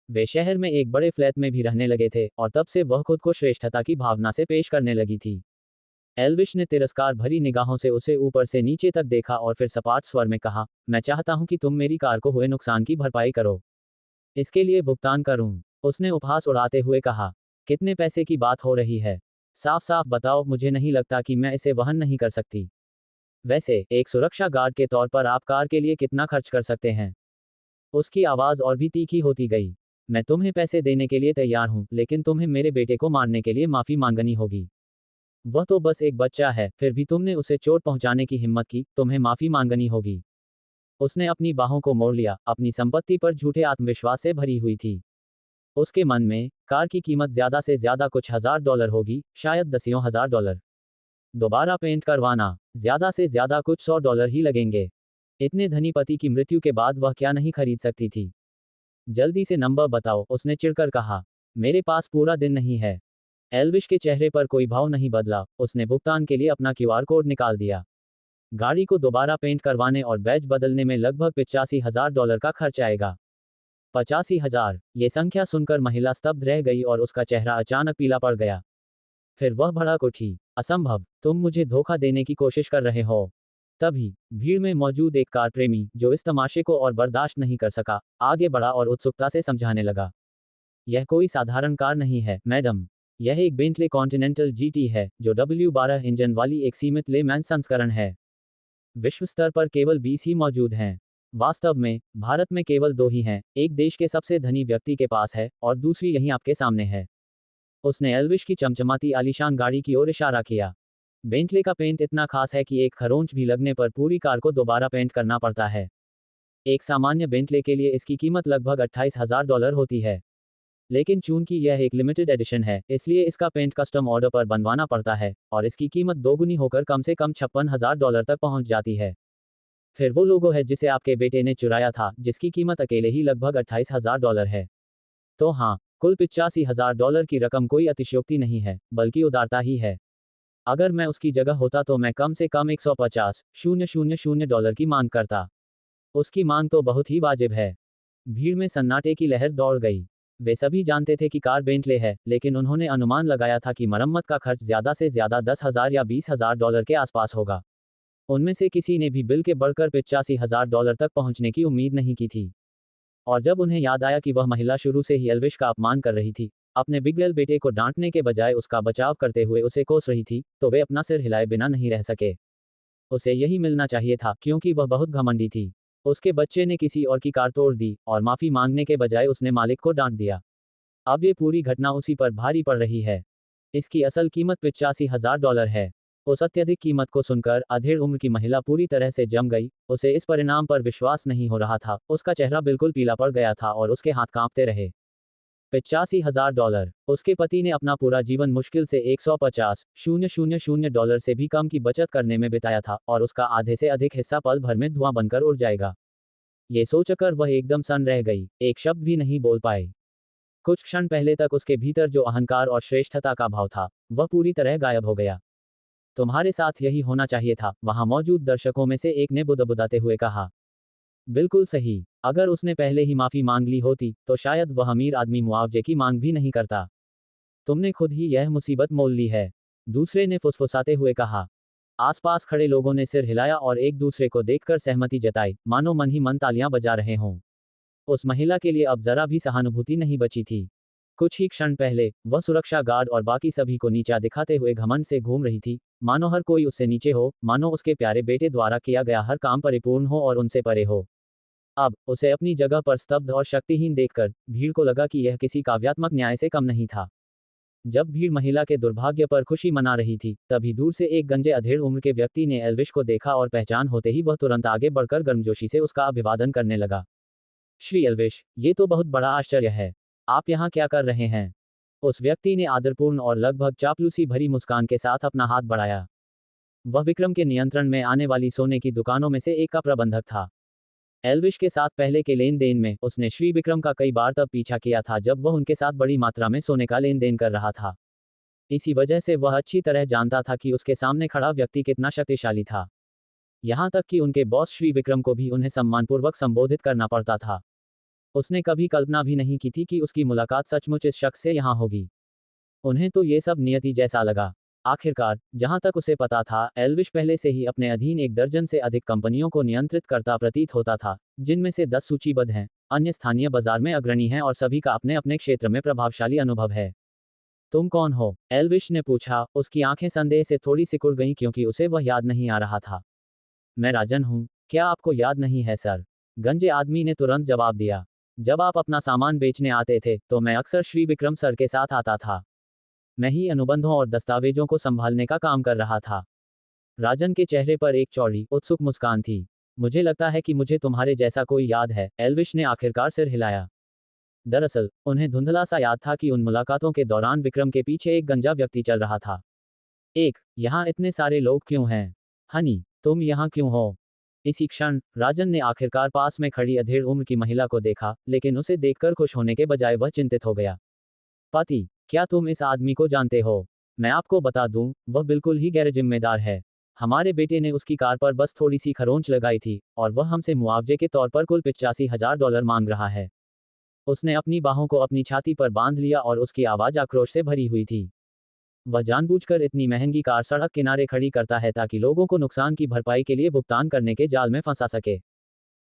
वे शहर में एक बड़े फ्लैट में भी रहने लगे थे, और तब से वह खुद को श्रेष्ठता की भावना से पेश करने लगी थी। एल्विश ने तिरस्कार भरी निगाहों से उसे ऊपर से नीचे तक देखा और फिर सपाट स्वर में कहा, मैं चाहता हूं कि तुम मेरी कार को हुए नुकसान की भरपाई करो। इसके लिए भुगतान करूं? उसने उपहास उड़ाते हुए कहा। कितने पैसे की बात हो रही है? साफ साफ बताओ, मुझे नहीं लगता कि मैं इसे वहन नहीं कर सकती। वैसे एक सुरक्षा गार्ड के तौर पर आप कार के लिए कितना खर्च कर सकते हैं? उसकी आवाज और भी तीखी होती गई। मैं तुम्हें पैसे देने के लिए तैयार हूं, लेकिन तुम्हें मेरे बेटे को मारने के लिए माफी मांगनी होगी। वह तो बस एक बच्चा है, फिर भी तुमने उसे चोट पहुंचाने की हिम्मत की, तुम्हें माफी मांगनी होगी। उसने अपनी बाहों को मोड़ लिया, अपनी संपत्ति पर झूठे आत्मविश्वास से भरी हुई थी। उसके मन में, कार की कीमत ज्यादा से ज्यादा कुछ $1000 होगी, शायद दसियों हजार डॉलर। दोबारा पेंट करवाना, ज्यादा से ज्यादा कुछ $100 ही लगेंगे। इतने धनी पति की मृत्यु के बाद वह क्या नहीं खरीद सकती थी? जल्दी से नंबर बताओ, उसने चिढ़कर कहा। मेरे पास पूरा दिन नहीं है। एल्विश के चेहरे पर कोई भाव नहीं बदला, उसने भुगतान के लिए अपना क्यूआर कोड निकाल दिया। गाड़ी को दोबारा पेंट करवाने और बैज बदलने में लगभग $85,000 का खर्च आएगा। 85,000, ये संख्या सुनकर महिला स्तब्ध रह गई और उसका चेहरा अचानक पीला पड़ गया। फिर वह भड़क उठी, असंभव, तुम मुझे धोखा देने की कोशिश कर रहे हो। तभी भीड़ में मौजूद एक कार प्रेमी, जो इस तमाशे को और बर्दाश्त नहीं कर सका, आगे बढ़ा और उत्सुकता से समझाने लगा। यह कोई साधारण कार नहीं है, मैडम। यह एक बेंटले कॉन्टिनेंटल जीटी है, जो W12 इंजन वाली एक सीमित ले मैन संस्करण है। विश्व स्तर पर केवल 20 ही मौजूद हैं। वास्तव में भारत में केवल 2 ही हैं, एक देश के सबसे धनी व्यक्ति के पास है और दूसरी यहीं आपके सामने है। उसने एल्विश की चमचमाती आलीशान गाड़ी की ओर इशारा किया। बेंटले का पेंट इतना खास है कि एक खरोंच भी लगने पर पूरी कार को दोबारा पेंट करना पड़ता है। एक सामान्य बेंटले के लिए इसकी कीमत लगभग $28,000 होती है। लेकिन चूंकि यह एक लिमिटेड एडिशन है, इसलिए इसका पेंट कस्टम ऑर्डर पर बनवाना पड़ता है और इसकी कीमत दोगुनी होकर कम से कम $56,000 तक पहुंच जाती है। फिर वो लोगो है जिसे आपके बेटे ने चुराया था, जिसकी कीमत अकेले ही लगभग $28,000 है। तो हाँ, कुल $85,000 की रकम कोई अतिशयोक्ति नहीं है, बल्कि उदारता ही है। अगर मैं उसकी जगह होता तो मैं कम से कम $150,000 की मांग करता। उसकी मांग तो बहुत ही वाजिब है। भीड़ में सन्नाटे की लहर दौड़ गई। वे सभी जानते थे कि कार बेंटले है, लेकिन उन्होंने अनुमान लगाया था कि मरम्मत का खर्च ज्यादा से ज्यादा 10,000 या $20,000 के आसपास होगा। उनमें से किसी ने भी बिल के बढ़कर $85,000 तक पहुंचने की उम्मीद नहीं की थी। और जब उन्हें याद आया कि वह महिला शुरू से ही एल्विश का अपमान कर रही थी, अपने बिगड़ेल बेटे को डांटने के बजाय उसका बचाव करते हुए उसे कोस रही थी, तो वे अपना सिर हिलाए बिना नहीं रह सके। उसे यही मिलना चाहिए था, क्योंकि वह बहुत घमंडी थी। उसके बच्चे ने किसी और की कार तोड़ दी और माफी मांगने के बजाय उसने मालिक को डांट दिया। अब ये पूरी घटना उसी पर भारी पड़ रही है। इसकी असल कीमत $85,000 है। उस अत्यधिक कीमत को सुनकर अधेड़ उम्र की महिला पूरी तरह से जम गई। उसे इस परिणाम पर विश्वास नहीं हो रहा था, उसका चेहरा बिल्कुल पीला पड़ गया था और उसके हाथ कांपते रहे। $85,000। उसके पति ने अपना पूरा जीवन मुश्किल से $150,000 से भी कम की बचत करने में बिताया था और उसका आधे से अधिक हिस्सा पल भर में धुआं बनकर उड़ जाएगा। ये सोचकर वह एकदम सन्न रह गई, एक शब्द भी नहीं बोल पाई। कुछ क्षण पहले तक उसके भीतर जो अहंकार और श्रेष्ठता का भाव था, वह पूरी तरह गायब हो गया। तुम्हारे साथ यही होना चाहिए था, वहां मौजूद दर्शकों में से एक ने बुदबुदाते हुए कहा। बिल्कुल सही। अगर उसने पहले ही माफी मांग ली होती, तो शायद वह अमीर आदमी मुआवजे की मांग भी नहीं करता। तुमने खुद ही यह मुसीबत मोल ली है, दूसरे ने फुसफुसाते हुए कहा। आसपास खड़े लोगों ने सिर हिलाया और एक दूसरे को देखकर सहमति जताई, मानो मन ही मन तालियां बजा रहे हों। उस महिला के लिए अब जरा भी सहानुभूति नहीं बची थी। कुछ ही क्षण पहले वह सुरक्षा गार्ड और बाकी सभी को नीचा दिखाते हुए घमंड से घूम रही थी, मानो हर कोई उससे नीचे हो, मानो उसके प्यारे बेटे द्वारा किया गया हर काम परिपूर्ण हो और उनसे परे हो। अब उसे अपनी जगह पर स्तब्ध और शक्तिहीन देखकर भीड़ को लगा कि यह किसी काव्यात्मक न्याय से कम नहीं था। जब भीड़ महिला के दुर्भाग्य पर खुशी मना रही थी, तभी दूर से एक गंजे अधेड़ उम्र के व्यक्ति ने एल्विश को देखा और पहचान होते ही वह तुरंत आगे बढ़कर गर्मजोशी से उसका अभिवादन करने लगा। श्री एल्विश, ये तो बहुत बड़ा आश्चर्य है। आप यहाँ क्या कर रहे हैं? उस व्यक्ति ने आदरपूर्ण और लगभग चापलूसी भरी मुस्कान के साथ अपना हाथ बढ़ाया। वह विक्रम के नियंत्रण में आने वाली सोने की दुकानों में से एक का प्रबंधक था। एल्विश के साथ पहले के लेन देन में उसने श्री विक्रम का कई बार तब पीछा किया था जब वह उनके साथ बड़ी मात्रा में सोने का लेन देन कर रहा था। इसी वजह से वह अच्छी तरह जानता था कि उसके सामने खड़ा व्यक्ति कितना शक्तिशाली था। यहाँ तक कि उनके बॉस श्री विक्रम को भी उन्हें सम्मानपूर्वक संबोधित करना पड़ता था। उसने कभी कल्पना भी नहीं की थी कि उसकी मुलाकात सचमुच इस शख्स से यहाँ होगी। उन्हें तो ये सब नियति जैसा लगा। आखिरकार, जहां तक उसे पता था, एल्विश पहले से ही अपने अधीन एक दर्जन से अधिक कंपनियों को नियंत्रित करता प्रतीत होता था, जिनमें से 10 सूचीबद्ध हैं, अन्य स्थानीय बाजार में अग्रणी हैं और सभी का अपने अपने क्षेत्र में प्रभावशाली अनुभव है। तुम कौन हो? एल्विश ने पूछा। उसकी आंखें संदेह से थोड़ी सिकुड़ गईं क्योंकि उसे वह याद नहीं आ रहा था। मैं राजन हूँ, क्या आपको याद नहीं है सर? गंजे आदमी ने तुरंत जवाब दिया। जब आप अपना सामान बेचने आते थे तो मैं अक्सर श्री विक्रम सर के साथ आता था। मैं ही अनुबंधों और दस्तावेजों को संभालने का काम कर रहा था। राजन के चेहरे पर एक चौड़ी, उत्सुक मुस्कान थी। मुझे लगता है कि मुझे तुम्हारे जैसा कोई याद है, एल्विश ने आखिरकार सिर हिलाया। दरअसल, उन्हें धुंधला सा याद था कि उन मुलाकातों के दौरान विक्रम के पीछे एक गंजा व्यक्ति चल रहा था। यहाँ इतने सारे लोग क्यों हैं? हनी, तुम यहाँ क्यों हो? इसी क्षण, राजन ने आखिरकार पास में खड़ी अधेड़ उम्र की महिला को देखा, लेकिन उसे देखकर खुश होने के बजाय वह चिंतित हो गया। पति, क्या तुम इस आदमी को जानते हो? मैं आपको बता दूं, वह बिल्कुल ही गैर जिम्मेदार है। हमारे बेटे ने उसकी कार पर बस थोड़ी सी खरोंच लगाई थी, और वह हमसे मुआवजे के तौर पर कुल $85,000 मांग रहा है। उसने अपनी बाहों को अपनी छाती पर बांध लिया और उसकी आवाज आक्रोश से भरी हुई थी। वह जानबूझकर इतनी महंगी कार सड़क किनारे खड़ी करता है ताकि लोगों को नुकसान की भरपाई के लिए भुगतान करने के जाल में फंसा सके।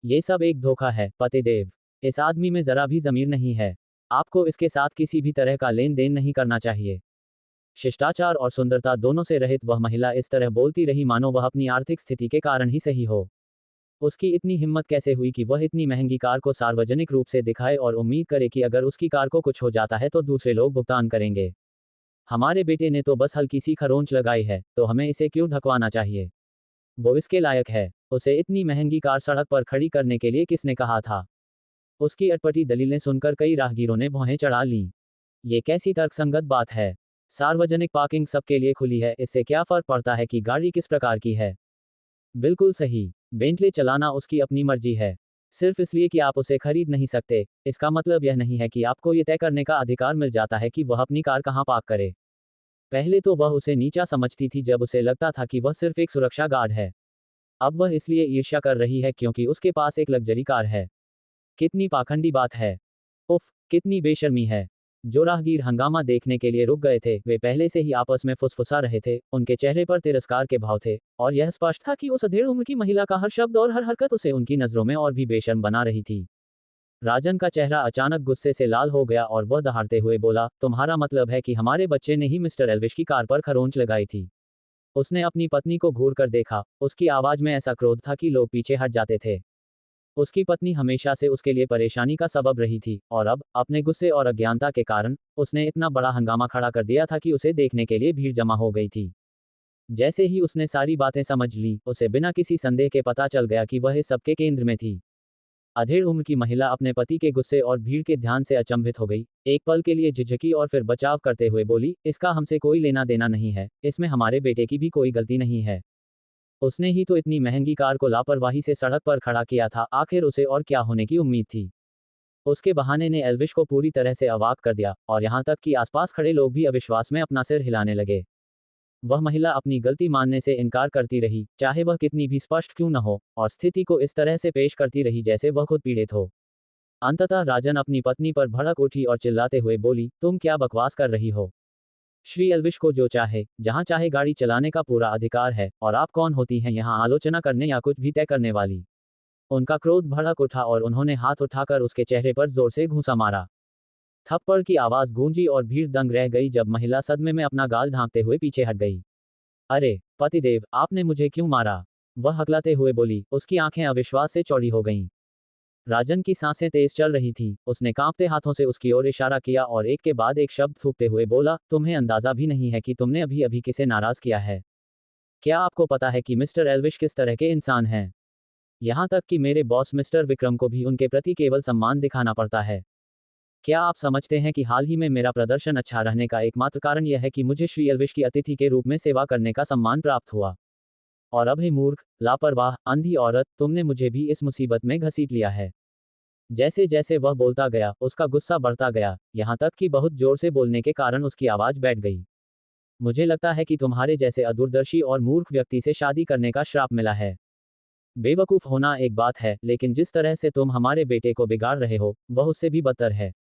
ये सब एक धोखा है, पतिदेव। इस आदमी में जरा भी जमीर नहीं है। आपको इसके साथ किसी भी तरह का लेन देन नहीं करना चाहिए। शिष्टाचार और सुंदरता दोनों से रहित वह महिला इस तरह बोलती रही मानो वह अपनी आर्थिक स्थिति के कारण ही सही हो। उसकी इतनी हिम्मत कैसे हुई कि वह इतनी महंगी कार को सार्वजनिक रूप से दिखाए और उम्मीद करे कि अगर उसकी कार को कुछ हो जाता है तो दूसरे लोग भुगतान करेंगे। हमारे बेटे ने तो बस हल्की सी खरोंच लगाई है, तो हमें इसे क्यों ढकवाना चाहिए? वो इसके लायक है। उसे इतनी महंगी कार सड़क पर खड़ी करने के लिए किसने कहा था? उसकी अटपटी दलीलें सुनकर कई राहगीरों ने भौहें चढ़ा लीं। ये कैसी तर्कसंगत बात है? सार्वजनिक पार्किंग सबके लिए खुली है, इससे क्या फर्क पड़ता है कि गाड़ी किस प्रकार की है? बिल्कुल सही। बेंटले चलाना उसकी अपनी मर्जी है। सिर्फ इसलिए कि आप उसे खरीद नहीं सकते, इसका मतलब यह नहीं है कि आपको ये तय करने का अधिकार मिल जाता है कि वह अपनी कार कहाँ पार्क करे। पहले तो वह उसे नीचा समझती थी जब उसे लगता था कि वह सिर्फ एक सुरक्षा गार्ड है। अब वह इसलिए ईर्ष्या कर रही है क्योंकि उसके पास एक लग्जरी कार है। कितनी पाखंडी बात है। उफ, कितनी बेशर्मी है। जो राहगीर हंगामा देखने के लिए रुक गए थे, वे पहले से ही आपस में फुसफुसा रहे थे, उनके चेहरे पर तिरस्कार के भाव थे, और यह स्पष्ट था कि उस अधेड़ उम्र की महिला का हर शब्द और हर हरकत उसे उनकी नजरों में और भी बेशर्म बना रही थी। राजन का चेहरा अचानक गुस्से से लाल हो गया और वह दहाड़ते हुए बोला, तुम्हारा मतलब है कि हमारे बच्चे ने ही मिस्टर एल्विश की कार पर खरोंच लगाई थी? उसने अपनी पत्नी को घूर कर देखा, उसकी आवाज में ऐसा क्रोध था कि लोग पीछे हट जाते थे। उसकी पत्नी हमेशा से उसके लिए परेशानी का सबब रही थी, और अब, अपने गुस्से और अज्ञानता के कारण, उसने इतना बड़ा हंगामा खड़ा कर दिया था कि उसे देखने के लिए भीड़ जमा हो गई थी। जैसे ही उसने सारी बातें समझ ली, उसे बिना किसी संदेह के पता चल गया कि वह इस सबके केंद्र में थी। अधेड़ उम्र की महिला अपने पति के गुस्से और भीड़ के ध्यान से अचंभित हो गई, एक पल के लिए झिझकी और फिर बचाव करते हुए बोली, इसका हमसे कोई लेना देना नहीं है, इसमें हमारे बेटे की भी कोई गलती नहीं है। उसने ही तो इतनी महंगी कार को लापरवाही से सड़क पर खड़ा किया था, आखिर उसे और क्या होने की उम्मीद थी? उसके बहाने ने एल्विश को पूरी तरह से अवाक कर दिया, और यहाँ तक कि आसपास खड़े लोग भी अविश्वास में अपना सिर हिलाने लगे। वह महिला अपनी गलती मानने से इनकार करती रही, चाहे वह कितनी भी स्पष्ट क्यों न हो, और स्थिति को इस तरह से पेश करती रही जैसे वह खुद पीड़ित हो। अंततः राजन अपनी पत्नी पर भड़क उठी और चिल्लाते हुए बोली, तुम क्या बकवास कर रही हो? श्री एल्विश को जो चाहे, जहां चाहे गाड़ी चलाने का पूरा अधिकार है, और आप कौन होती हैं यहां आलोचना करने या कुछ भी तय करने वाली? उनका क्रोध भड़क उठा और उन्होंने हाथ उठाकर उसके चेहरे पर जोर से घूंसा मारा। थप्पड़ की आवाज गूंजी और भीड़ दंग रह गई जब महिला सदमे में अपना गाल ढांकते हुए पीछे हट गई। अरे, पतिदेव, आपने मुझे क्यों मारा? वह हकलाते हुए बोली, उसकी आंखें अविश्वास से चौड़ी हो गईं। राजन की सांसें तेज चल रही थीं, उसने कांपते हाथों से उसकी ओर इशारा किया और एक के बाद एक शब्द थूकते हुए बोला, तुम्हें अंदाजा भी नहीं है कि तुमने अभी अभी किसे नाराज किया है। क्या आपको पता है कि मिस्टर एल्विश किस तरह के इंसान हैं? यहाँ तक कि मेरे बॉस मिस्टर विक्रम को भी उनके प्रति केवल सम्मान दिखाना पड़ता है। क्या आप समझते हैं कि हाल ही में मेरा प्रदर्शन अच्छा रहने का एकमात्र कारण यह है कि मुझे श्री एल्विश की अतिथि के रूप में सेवा करने का सम्मान प्राप्त हुआ? और अब ही मूर्ख, लापरवाह, अंधी औरत, तुमने मुझे भी इस मुसीबत में घसीट लिया है। जैसे जैसे वह बोलता गया, उसका गुस्सा बढ़ता गया, यहाँ तक कि बहुत जोर से बोलने के कारण उसकी आवाज बैठ गई। मुझे लगता है कि तुम्हारे जैसे अदूरदर्शी और मूर्ख व्यक्ति से शादी करने का श्राप मिला है। बेवकूफ होना एक बात है, लेकिन जिस तरह से तुम हमारे बेटे को बिगाड़ रहे हो, वह उससे भी बदतर है।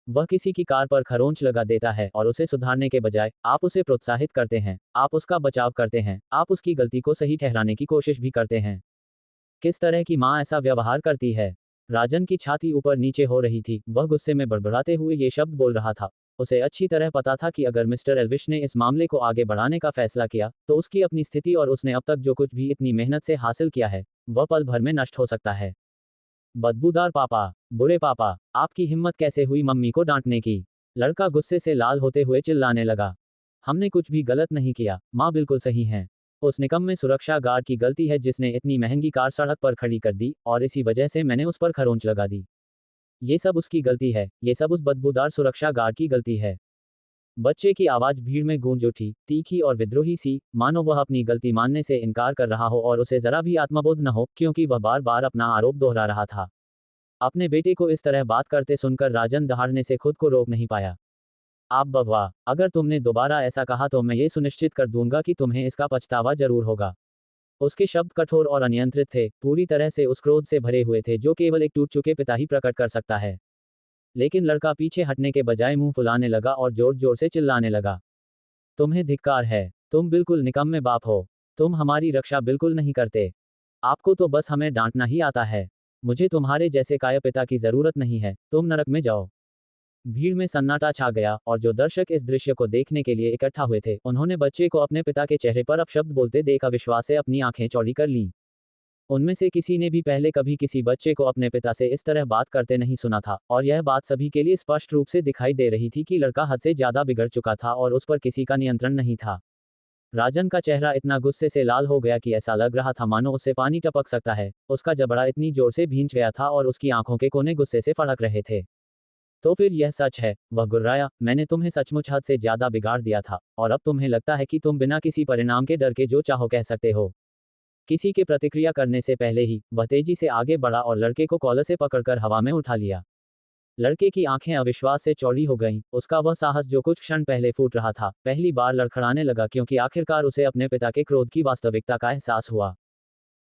वह किसी की कार पर खरोंच लगा देता है और उसे सुधारने के बजाय, आप उसे प्रोत्साहित करते हैं, आप उसका बचाव करते हैं, आप उसकी गलती को सही ठहराने की कोशिश भी करते हैं। किस तरह की माँ ऐसा व्यवहार करती है? राजन की छाती ऊपर नीचे हो रही थी, वह गुस्से में बड़बड़ाते हुए ये शब्द बोल रहा था। उसे अच्छी तरह पता था कि अगर मिस्टर एल्विश ने इस मामले को आगे बढ़ाने का फैसला किया तो उसकी अपनी स्थिति और उसने अब तक जो कुछ भी इतनी मेहनत से हासिल किया है वह पल भर में नष्ट हो सकता है। बदबूदार पापा, बुरे पापा, आपकी हिम्मत कैसे हुई मम्मी को डांटने की? लड़का गुस्से से लाल होते हुए चिल्लाने लगा। हमने कुछ भी गलत नहीं किया, माँ बिल्कुल सही हैं। उस निकम्मे सुरक्षा गार्ड की गलती है जिसने इतनी महंगी कार सड़क पर खड़ी कर दी और इसी वजह से मैंने उस पर खरोंच लगा दी। ये सब उसकी गलती है, ये सब उस बदबूदार सुरक्षा गार्ड की गलती है। बच्चे की आवाज भीड़ में गूंज उठी, तीखी और विद्रोही सी, मानो वह अपनी गलती मानने से इनकार कर रहा हो और उसे जरा भी आत्मबोध न हो, क्योंकि वह बार बार अपना आरोप दोहरा रहा था। अपने बेटे को इस तरह बात करते सुनकर राजन दहाड़ने से खुद को रोक नहीं पाया। आप बवा, अगर तुमने दोबारा ऐसा कहा तो मैं ये सुनिश्चित कर दूंगा कि तुम्हें इसका पछतावा जरूर होगा। उसके शब्द कठोर और अनियंत्रित थे, पूरी तरह से उस क्रोध से भरे हुए थे जो केवल एक टूट चुके पिता ही प्रकट कर सकता है। लेकिन लड़का पीछे हटने के बजाय मुंह फुलाने लगा और जोर जोर से चिल्लाने लगा। तुम्हें धिक्कार है, तुम बिल्कुल निकम्मे बाप हो। तुम हमारी रक्षा बिल्कुल नहीं करते। आपको तो बस हमें डांटना ही आता है। मुझे तुम्हारे जैसे काया पिता की जरूरत नहीं है, तुम नरक में जाओ। भीड़ में सन्नाटा छा गया और जो दर्शक इस दृश्य को देखने के लिए इकट्ठा हुए थे उन्होंने बच्चे को अपने पिता के चेहरे पर अपशब्द बोलते देख अविश्वास से अपनी आंखें चौड़ी कर लीं। उनमें से किसी ने भी पहले कभी किसी बच्चे को अपने पिता से इस तरह बात करते नहीं सुना था और यह बात सभी के लिए स्पष्ट रूप से दिखाई दे रही थी कि लड़का हद से ज्यादा बिगड़ चुका था और उस पर किसी का नियंत्रण नहीं था। राजन का चेहरा इतना गुस्से से लाल हो गया कि ऐसा लग रहा था मानो उससे पानी टपक सकता है। उसका जबड़ा इतनी जोर से भींच गया था और उसकी आंखों के कोने गुस्से से फड़क रहे थे। तो फिर यह सच है, वह गुर्राया, मैंने तुम्हें सचमुच हद से ज्यादा बिगाड़ दिया था और अब तुम्हें लगता है कि तुम बिना किसी परिणाम के डर के जो चाहो कह सकते हो। किसी के प्रतिक्रिया करने से पहले ही वह तेजी से आगे बढ़ा और लड़के को कॉलर से पकड़कर हवा में उठा लिया। लड़के की आंखें अविश्वास से चौड़ी हो गईं, उसका वह साहस जो कुछ क्षण पहले फूट रहा था पहली बार लड़खड़ाने लगा क्योंकि आखिरकार उसे अपने पिता के क्रोध की वास्तविकता का एहसास हुआ।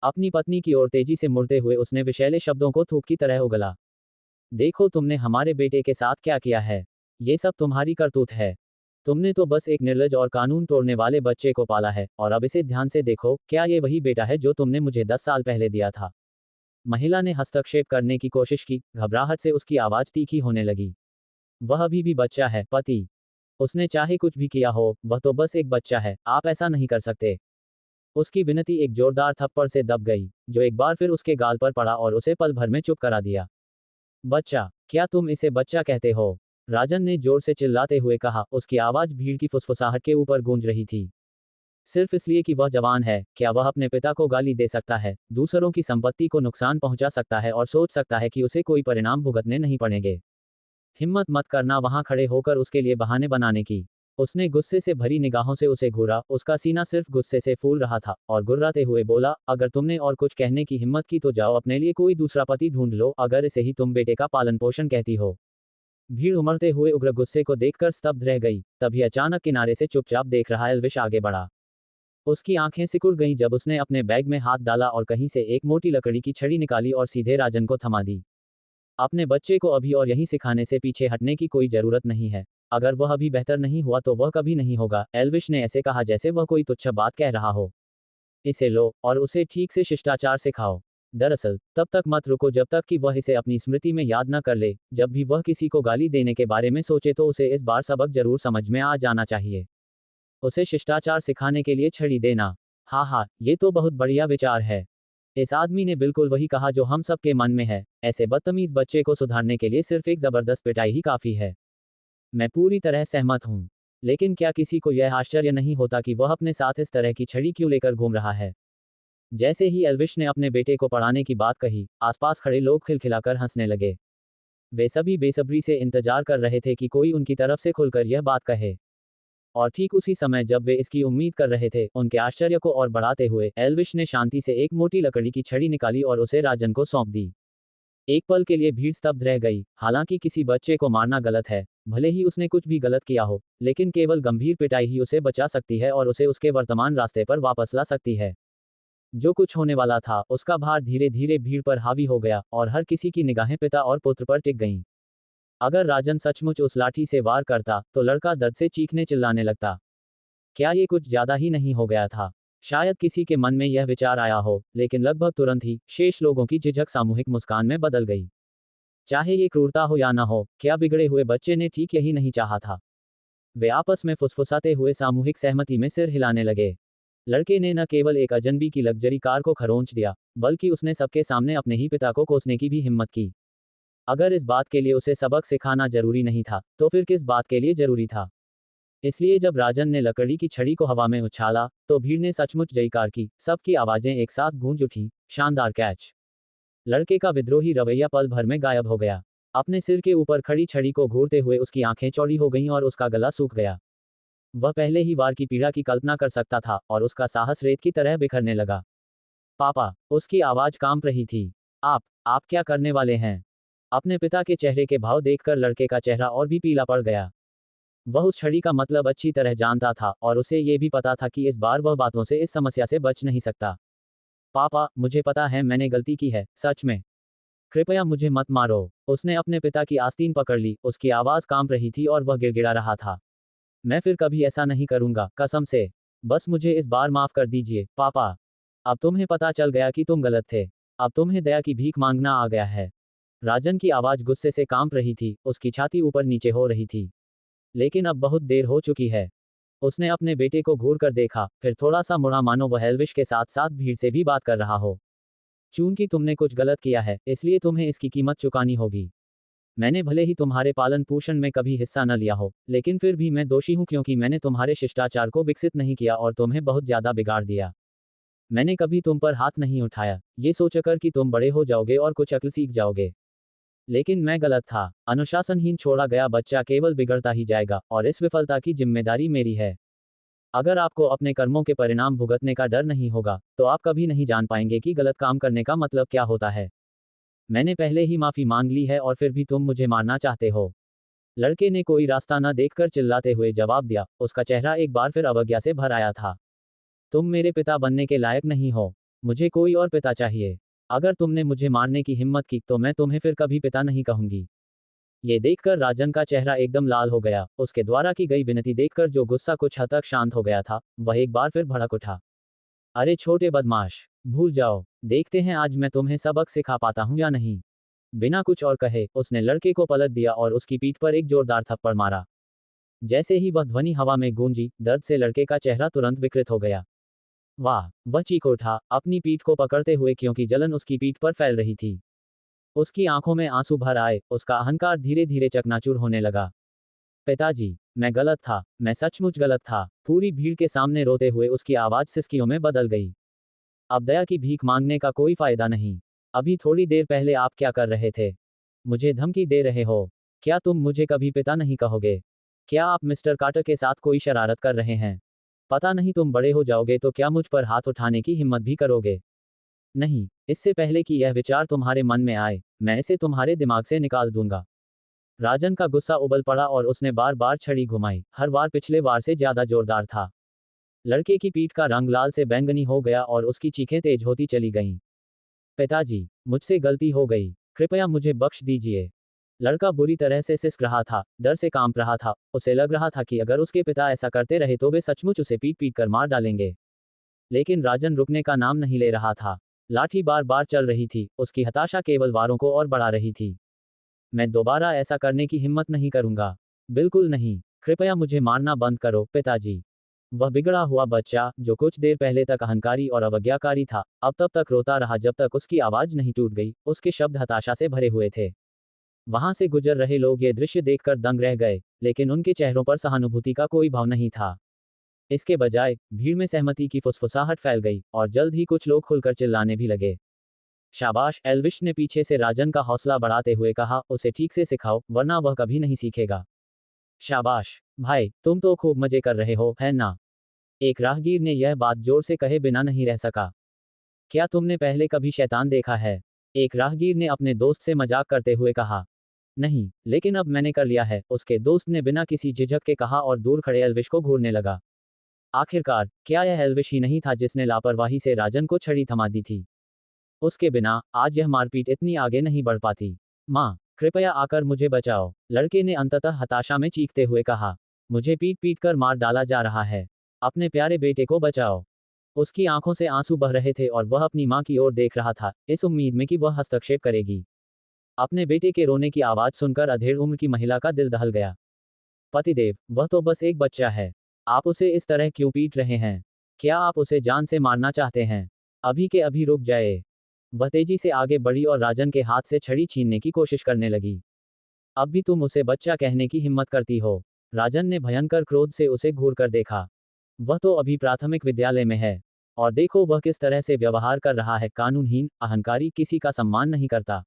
अपनी पत्नी की ओर तेजी से मुड़ते हुए उसने विषैले शब्दों को थूक की तरह उगला। देखो तुमने हमारे बेटे के साथ क्या किया है। ये सब तुम्हारी करतूत है। तुमने तो बस एक निर्लज और कानून तोड़ने वाले बच्चे को पाला है और अब इसे ध्यान से देखो, क्या ये वही बेटा है जो तुमने मुझे 10 साल पहले दिया था? महिला ने हस्तक्षेप करने की कोशिश की, घबराहट से उसकी आवाज तीखी होने लगी। वह अभी भी बच्चा है, पति। उसने चाहे कुछ भी किया हो, वह तो बस एक बच्चा है, आप ऐसा नहीं कर सकते। उसकी विनती एक जोरदार थप्पड़ से दब गई, जो एक बार फिर उसके गाल पर पड़ा और उसे पल भर में चुप करा दिया। बच्चा, क्या तुम इसे बच्चा कहते हो? राजन ने जोर से चिल्लाते हुए कहा, उसकी आवाज भीड़ की फुसफुसाहट के ऊपर गूंज रही थी। सिर्फ इसलिए कि वह जवान है, क्या वह अपने पिता को गाली दे सकता है, दूसरों की संपत्ति को नुकसान पहुंचा सकता है और सोच सकता है कि उसे कोई परिणाम भुगतने नहीं पड़ेंगे? हिम्मत मत करना वहां खड़े होकर उसके लिए बहाने बनाने की। उसने गुस्से से भरी निगाहों से उसे घूरा, उसका सीना सिर्फ गुस्से से फूल रहा था और गुर्राते हुए बोला, अगर तुमने और कुछ कहने की हिम्मत की तो जाओ अपने लिए कोई दूसरा पति ढूंढ लो, अगर इसे ही तुम बेटे का पालन पोषण कहती हो। भीड़ उमड़ते हुए उग्र गुस्से को देखकर स्तब्ध रह गई, तभी अचानक किनारे से चुपचाप देख रहा एल्विश आगे बढ़ा। उसकी आंखें सिकुड़ गईं जब उसने अपने बैग में हाथ डाला और कहीं से एक मोटी लकड़ी की छड़ी निकाली और सीधे राजन को थमा दी। अपने बच्चे को अभी और यहीं सिखाने से पीछे हटने की कोई जरूरत नहीं है। अगर वह अभी बेहतर नहीं हुआ तो वह कभी नहीं होगा। एल्विश ने ऐसे कहा जैसे वह कोई तुच्छ बात कह रहा हो। इसे लो और उसे ठीक से शिष्टाचार सिखाओ। दरअसल तब तक मत रुको जब तक कि वह इसे अपनी स्मृति में याद न कर ले। जब भी वह किसी को गाली देने के बारे में सोचे तो उसे इस बार सबक जरूर समझ में आ जाना चाहिए। उसे शिष्टाचार सिखाने के लिए छड़ी देना। हाँ हाँ, ये तो बहुत बढ़िया विचार है। इस आदमी ने बिल्कुल वही कहा जो हम सबके मन में है। ऐसे बदतमीज बच्चे को सुधारने के लिए सिर्फ एक जबरदस्त पिटाई ही काफी है। मैं पूरी तरह सहमत हूँ। लेकिन क्या किसी को यह आश्चर्य नहीं होता कि वह अपने साथ इस तरह की छड़ी क्यों लेकर घूम रहा है? जैसे ही एल्विश ने अपने बेटे को पढ़ाने की बात कही, आसपास खड़े लोग खिलखिलाकर हंसने लगे। वे सभी बेसब्री से इंतजार कर रहे थे कि कोई उनकी तरफ से खुलकर यह बात कहे। और ठीक उसी समय जब वे इसकी उम्मीद कर रहे थे, उनके आश्चर्य को और बढ़ाते हुए एल्विश ने शांति से एक मोटी लकड़ी की छड़ी निकाली और उसे राजन को सौंप दी। एक पल के लिए भीड़ स्तब्ध रह गई। हालांकि किसी बच्चे को मारना गलत है, भले ही उसने कुछ भी गलत किया हो, लेकिन केवल गंभीर पिटाई ही उसे बचा सकती है और उसे उसके वर्तमान रास्ते पर वापस ला सकती है। जो कुछ होने वाला था उसका भार धीरे धीरे भीड़ पर हावी हो गया और हर किसी की निगाहें पिता और पुत्र पर टिक गईं। अगर राजन सचमुच उस लाठी से वार करता तो लड़का दर्द से चीखने चिल्लाने लगता। क्या ये कुछ ज्यादा ही नहीं हो गया था? शायद किसी के मन में यह विचार आया हो, लेकिन लगभग तुरंत ही शेष लोगों की झिझक सामूहिक मुस्कान में बदल गई। चाहे ये क्रूरता हो या न हो, क्या बिगड़े हुए बच्चे ने ठीक यही नहीं चाहा था। वे आपस में फुसफुसाते हुए सामूहिक सहमति में सिर हिलाने लगे। लड़के ने न केवल एक अजनबी की लग्जरी कार को खरोंच दिया, बल्कि उसने सबके सामने अपने ही पिता को कोसने की भी हिम्मत की। अगर इस बात के लिए उसे सबक सिखाना जरूरी नहीं था, तो फिर किस बात के लिए जरूरी था। इसलिए जब राजन ने लकड़ी की छड़ी को हवा में उछाला, तो भीड़ ने सचमुच जयकार की, सबकी आवाजें एक साथ गूंज उठी, शानदार कैच। लड़के का विद्रोही रवैया पल भर में गायब हो गया। अपने सिर के ऊपर खड़ी छड़ी को घूरते हुए उसकी आंखें चौड़ी हो गईं और उसका गला सूख गया। वह पहले ही वार की पीड़ा की कल्पना कर सकता था और उसका साहस रेत की तरह बिखरने लगा। पापा, उसकी आवाज कांप रही थी। आप क्या करने वाले हैं? अपने पिता के चेहरे के भाव देखकर लड़के का चेहरा और भी पीला पड़ गया। वह उस छड़ी का मतलब अच्छी तरह जानता था और उसे ये भी पता था कि इस बार वह बातों से इस समस्या से बच नहीं सकता। पापा, मुझे पता है मैंने गलती की है, सच में। कृपया मुझे मत मारो। उसने अपने पिता की आस्तीन पकड़ ली, उसकी आवाज कांप रही थी और वह गिड़गिड़ा रहा था। मैं फिर कभी ऐसा नहीं करूंगा, कसम से। बस मुझे इस बार माफ कर दीजिए, पापा। अब तुम्हें पता चल गया कि तुम गलत थे। अब तुम्हें दया की भीख मांगना आ गया है। राजन की आवाज गुस्से से कांप रही थी, उसकी छाती ऊपर नीचे हो रही थी। लेकिन अब बहुत देर हो चुकी है। उसने अपने बेटे को घूर कर देखा, फिर थोड़ा सा मुड़ा मानो वह एल्विश के साथ साथ भीड़ से भी बात कर रहा हो। चूंकि तुमने कुछ गलत किया है, इसलिए तुम्हें इसकी कीमत चुकानी होगी। मैंने भले ही तुम्हारे पालन पोषण में कभी हिस्सा न लिया हो, लेकिन फिर भी मैं दोषी हूं क्योंकि मैंने तुम्हारे शिष्टाचार को विकसित नहीं किया और तुम्हें बहुत ज्यादा बिगाड़ दिया। मैंने कभी तुम पर हाथ नहीं उठाया, ये सोचकर कि तुम बड़े हो जाओगे और कुछ अक्ल सीख जाओगे। लेकिन मैं गलत था। अनुशासनहीन छोड़ा गया बच्चा केवल बिगड़ता ही जाएगा और इस विफलता की जिम्मेदारी मेरी है। अगर आपको अपने कर्मों के परिणाम भुगतने का डर नहीं होगा, तो आप कभी नहीं जान पाएंगे कि गलत काम करने का मतलब क्या होता है। मैंने पहले ही माफी मांग ली है और फिर भी तुम मुझे मारना चाहते हो। लड़के ने कोई रास्ता न देखकर चिल्लाते हुए जवाब दिया, उसका चेहरा एक बार फिर अवज्ञा से भर आया था। तुम मेरे पिता बनने के लायक नहीं हो। मुझे कोई और पिता चाहिए। अगर तुमने मुझे मारने की हिम्मत की तो मैं तुम्हें फिर कभी पिता नहीं कहूंगी। ये देखकर राजन का चेहरा एकदम लाल हो गया। उसके द्वारा की गई विनती देखकर जो गुस्सा कुछ हद तक शांत हो गया था, वह एक बार फिर भड़क उठा। अरे छोटे बदमाश, भूल जाओ, देखते हैं आज मैं तुम्हें सबक सिखा पाता हूं या नहीं। बिना कुछ और कहे उसने लड़के को पलट दिया और उसकी पीठ पर एक जोरदार थप्पड़ मारा। जैसे ही वह ध्वनि हवा में गूंजी, दर्द से लड़के का चेहरा तुरंत विकृत हो गया। वाह, वह चीख उठा, अपनी पीठ को पकड़ते हुए क्योंकि जलन उसकी पीठ पर फैल रही थी। उसकी आंखों में आंसू भर आए, उसका अहंकार धीरे धीरे चकनाचूर होने लगा। पिताजी, मैं गलत था, मैं सचमुच गलत था। पूरी भीड़ के सामने रोते हुए उसकी आवाज सिसकियों में बदल गई। अब दया की भीख मांगने का कोई फायदा नहीं। अभी थोड़ी देर पहले आप क्या कर रहे थे? मुझे धमकी दे रहे हो? क्या तुम मुझे कभी पिता नहीं कहोगे? क्या आप मिस्टर कार्टर के साथ कोई शरारत कर रहे हैं? पता नहीं तुम बड़े हो जाओगे तो क्या मुझ पर हाथ उठाने की हिम्मत भी करोगे? नहीं, इससे पहले कि यह विचार तुम्हारे मन में आए, मैं इसे तुम्हारे दिमाग से निकाल दूंगा। राजन का गुस्सा उबल पड़ा और उसने बार बार छड़ी घुमाई, हर बार पिछले वार से ज्यादा जोरदार था। लड़के की पीठ का रंग लाल से बैंगनी हो गया और उसकी चीखें तेज होती चली गईं। पिताजी, मुझसे गलती हो गई, कृपया मुझे बख्श दीजिए। लड़का बुरी तरह से सिसक रहा था, डर से कांप रहा था। उसे लग रहा था कि अगर उसके पिता ऐसा करते रहे तो वे सचमुच उसे पीट पीट कर मार डालेंगे। लेकिन राजन रुकने का नाम नहीं ले रहा था। लाठी बार बार चल रही थी, उसकी हताशा केवल वारों को और बढ़ा रही थी। मैं दोबारा ऐसा करने की हिम्मत नहीं करूंगा। बिल्कुल नहीं, कृपया मुझे मारना बंद करो, पिताजी। वह बिगड़ा हुआ बच्चा, जो कुछ देर पहले तक अहंकारी और अवज्ञाकारी था, अब तब तक रोता रहा जब तक उसकी आवाज नहीं टूट गई। उसके शब्द हताशा से भरे हुए थे। वहां से गुजर रहे लोग ये दृश्य देखकर दंग रह गए, लेकिन उनके चेहरों पर सहानुभूति का कोई भाव नहीं था। इसके बजाय भीड़ में सहमति की फुसफुसाहट फैल गई और जल्द ही कुछ लोग खुलकर चिल्लाने भी लगे। शाबाश, एल्विश ने पीछे से राजन का हौसला बढ़ाते हुए कहा, उसे ठीक से सिखाओ वरना वह कभी नहीं सीखेगा। शाबाश भाई, तुम तो खूब मजे कर रहे हो, है ना? एक राहगीर ने यह बात जोर से कहे बिना नहीं रह सका। क्या तुमने पहले कभी शैतान देखा है? एक राहगीर ने अपने दोस्त से मजाक करते हुए कहा। नहीं, लेकिन अब मैंने कर लिया है, उसके दोस्त ने बिना किसी झिझक के कहा और दूर खड़े एल्विश को घूरने लगा। आखिरकार, क्या यह एल्विश ही नहीं था जिसने लापरवाही से राजन को छड़ी थमा दी थी? उसके बिना आज यह मारपीट इतनी आगे नहीं बढ़ पाती। माँ, कृपया आकर मुझे बचाओ, लड़के ने अंततः हताशा में चीखते हुए कहा। मुझे पीट पीट कर मार डाला जा रहा है। अपने प्यारे बेटे को बचाओ। उसकी आंखों से आंसू बह रहे थे और वह अपनी माँ की ओर देख रहा था, इस उम्मीद में कि वह हस्तक्षेप करेगी। अपने बेटे के रोने की आवाज सुनकर अधेड़ उम्र की महिला का दिल दहल गया। पतिदेव, वह तो बस एक बच्चा है। आप उसे इस तरह क्यों पीट रहे हैं? क्या आप उसे जान से मारना चाहते हैं? अभी के अभी रुक जाए। वह तेजी से आगे बढ़ी और राजन के हाथ से छड़ी छीनने की कोशिश करने लगी। अब भी तुम उसे बच्चा कहने की हिम्मत करती हो? राजन ने भयंकर क्रोध से उसे घूर कर देखा। वह तो अभी प्राथमिक विद्यालय में है। और देखो वह किस तरह से व्यवहार कर रहा है, कानूनहीन, अहंकारी, किसी का सम्मान नहीं करता।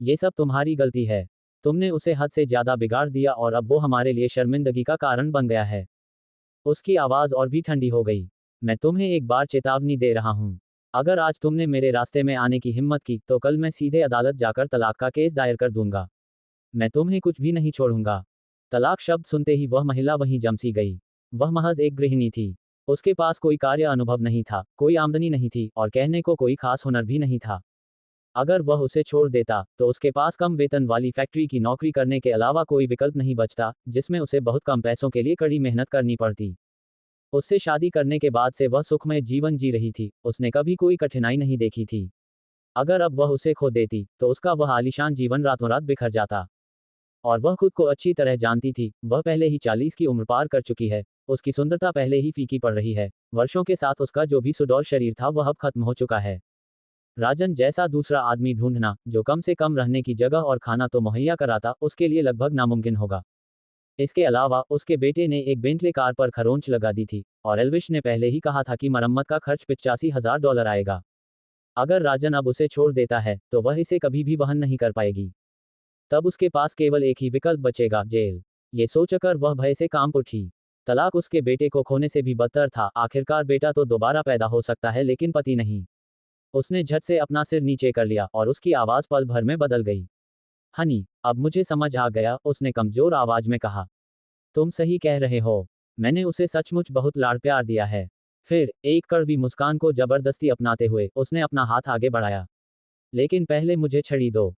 ये सब तुम्हारी गलती है। तुमने उसे हद से ज्यादा बिगाड़ दिया और अब वो हमारे लिए शर्मिंदगी का कारण बन गया है। उसकी आवाज और भी ठंडी हो गई। मैं तुम्हें एक बार चेतावनी दे रहा हूं। अगर आज तुमने मेरे रास्ते में आने की हिम्मत की तो कल मैं सीधे अदालत जाकर तलाक का केस दायर कर दूंगा। मैं तुम्हें कुछ भी नहीं छोड़ूंगा। तलाक शब्द सुनते ही वह महिला वहीं जम सी गई। वह महज एक गृहिणी थी। उसके पास कोई कार्य अनुभव नहीं था, कोई आमदनी नहीं थी और कहने को कोई खास हुनर भी नहीं था। अगर वह उसे छोड़ देता तो उसके पास कम वेतन वाली फैक्ट्री की नौकरी करने के अलावा कोई विकल्प नहीं बचता, जिसमें उसे बहुत कम पैसों के लिए कड़ी मेहनत करनी पड़ती। उससे शादी करने के बाद से वह सुखमय जीवन जी रही थी, उसने कभी कोई कठिनाई नहीं देखी थी। अगर अब वह उसे खो देती तो उसका वह आलीशान जीवन रातों रात बिखर जाता। और वह खुद को अच्छी तरह जानती थी, वह पहले ही 40 की उम्र पार कर चुकी है, उसकी सुंदरता पहले ही फीकी पड़ रही है, वर्षों के साथ उसका जो भी सुडौल शरीर था वह अब खत्म हो चुका है। राजन जैसा दूसरा आदमी ढूंढना, जो कम से कम रहने की जगह और खाना तो मुहैया कराता, उसके लिए लगभग नामुमकिन होगा। इसके अलावा उसके बेटे ने एक बेंटले कार पर खरोंच लगा दी थी और एल्विश ने पहले ही कहा था कि मरम्मत का खर्च $85,000 आएगा। अगर राजन अब उसे छोड़ देता है तो वह इसे कभी भी वहन नहीं कर पाएगी। तब उसके पास केवल एक ही विकल्प बचेगा, जेल। ये सोचकर वह भय से कांप उठी। तलाक उसके बेटे को खोने से भी बदतर था। आखिरकार बेटा तो दोबारा पैदा हो सकता है लेकिन पति नहीं। उसने झट से अपना सिर नीचे कर लिया और उसकी आवाज पल भर में बदल गई। हनी, अब मुझे समझ आ गया, उसने कमजोर आवाज में कहा। तुम सही कह रहे हो। मैंने उसे सचमुच बहुत लाड़ प्यार दिया है। फिर एक कड़वी मुस्कान को जबरदस्ती अपनाते हुए उसने अपना हाथ आगे बढ़ाया। लेकिन पहले मुझे छड़ी दो।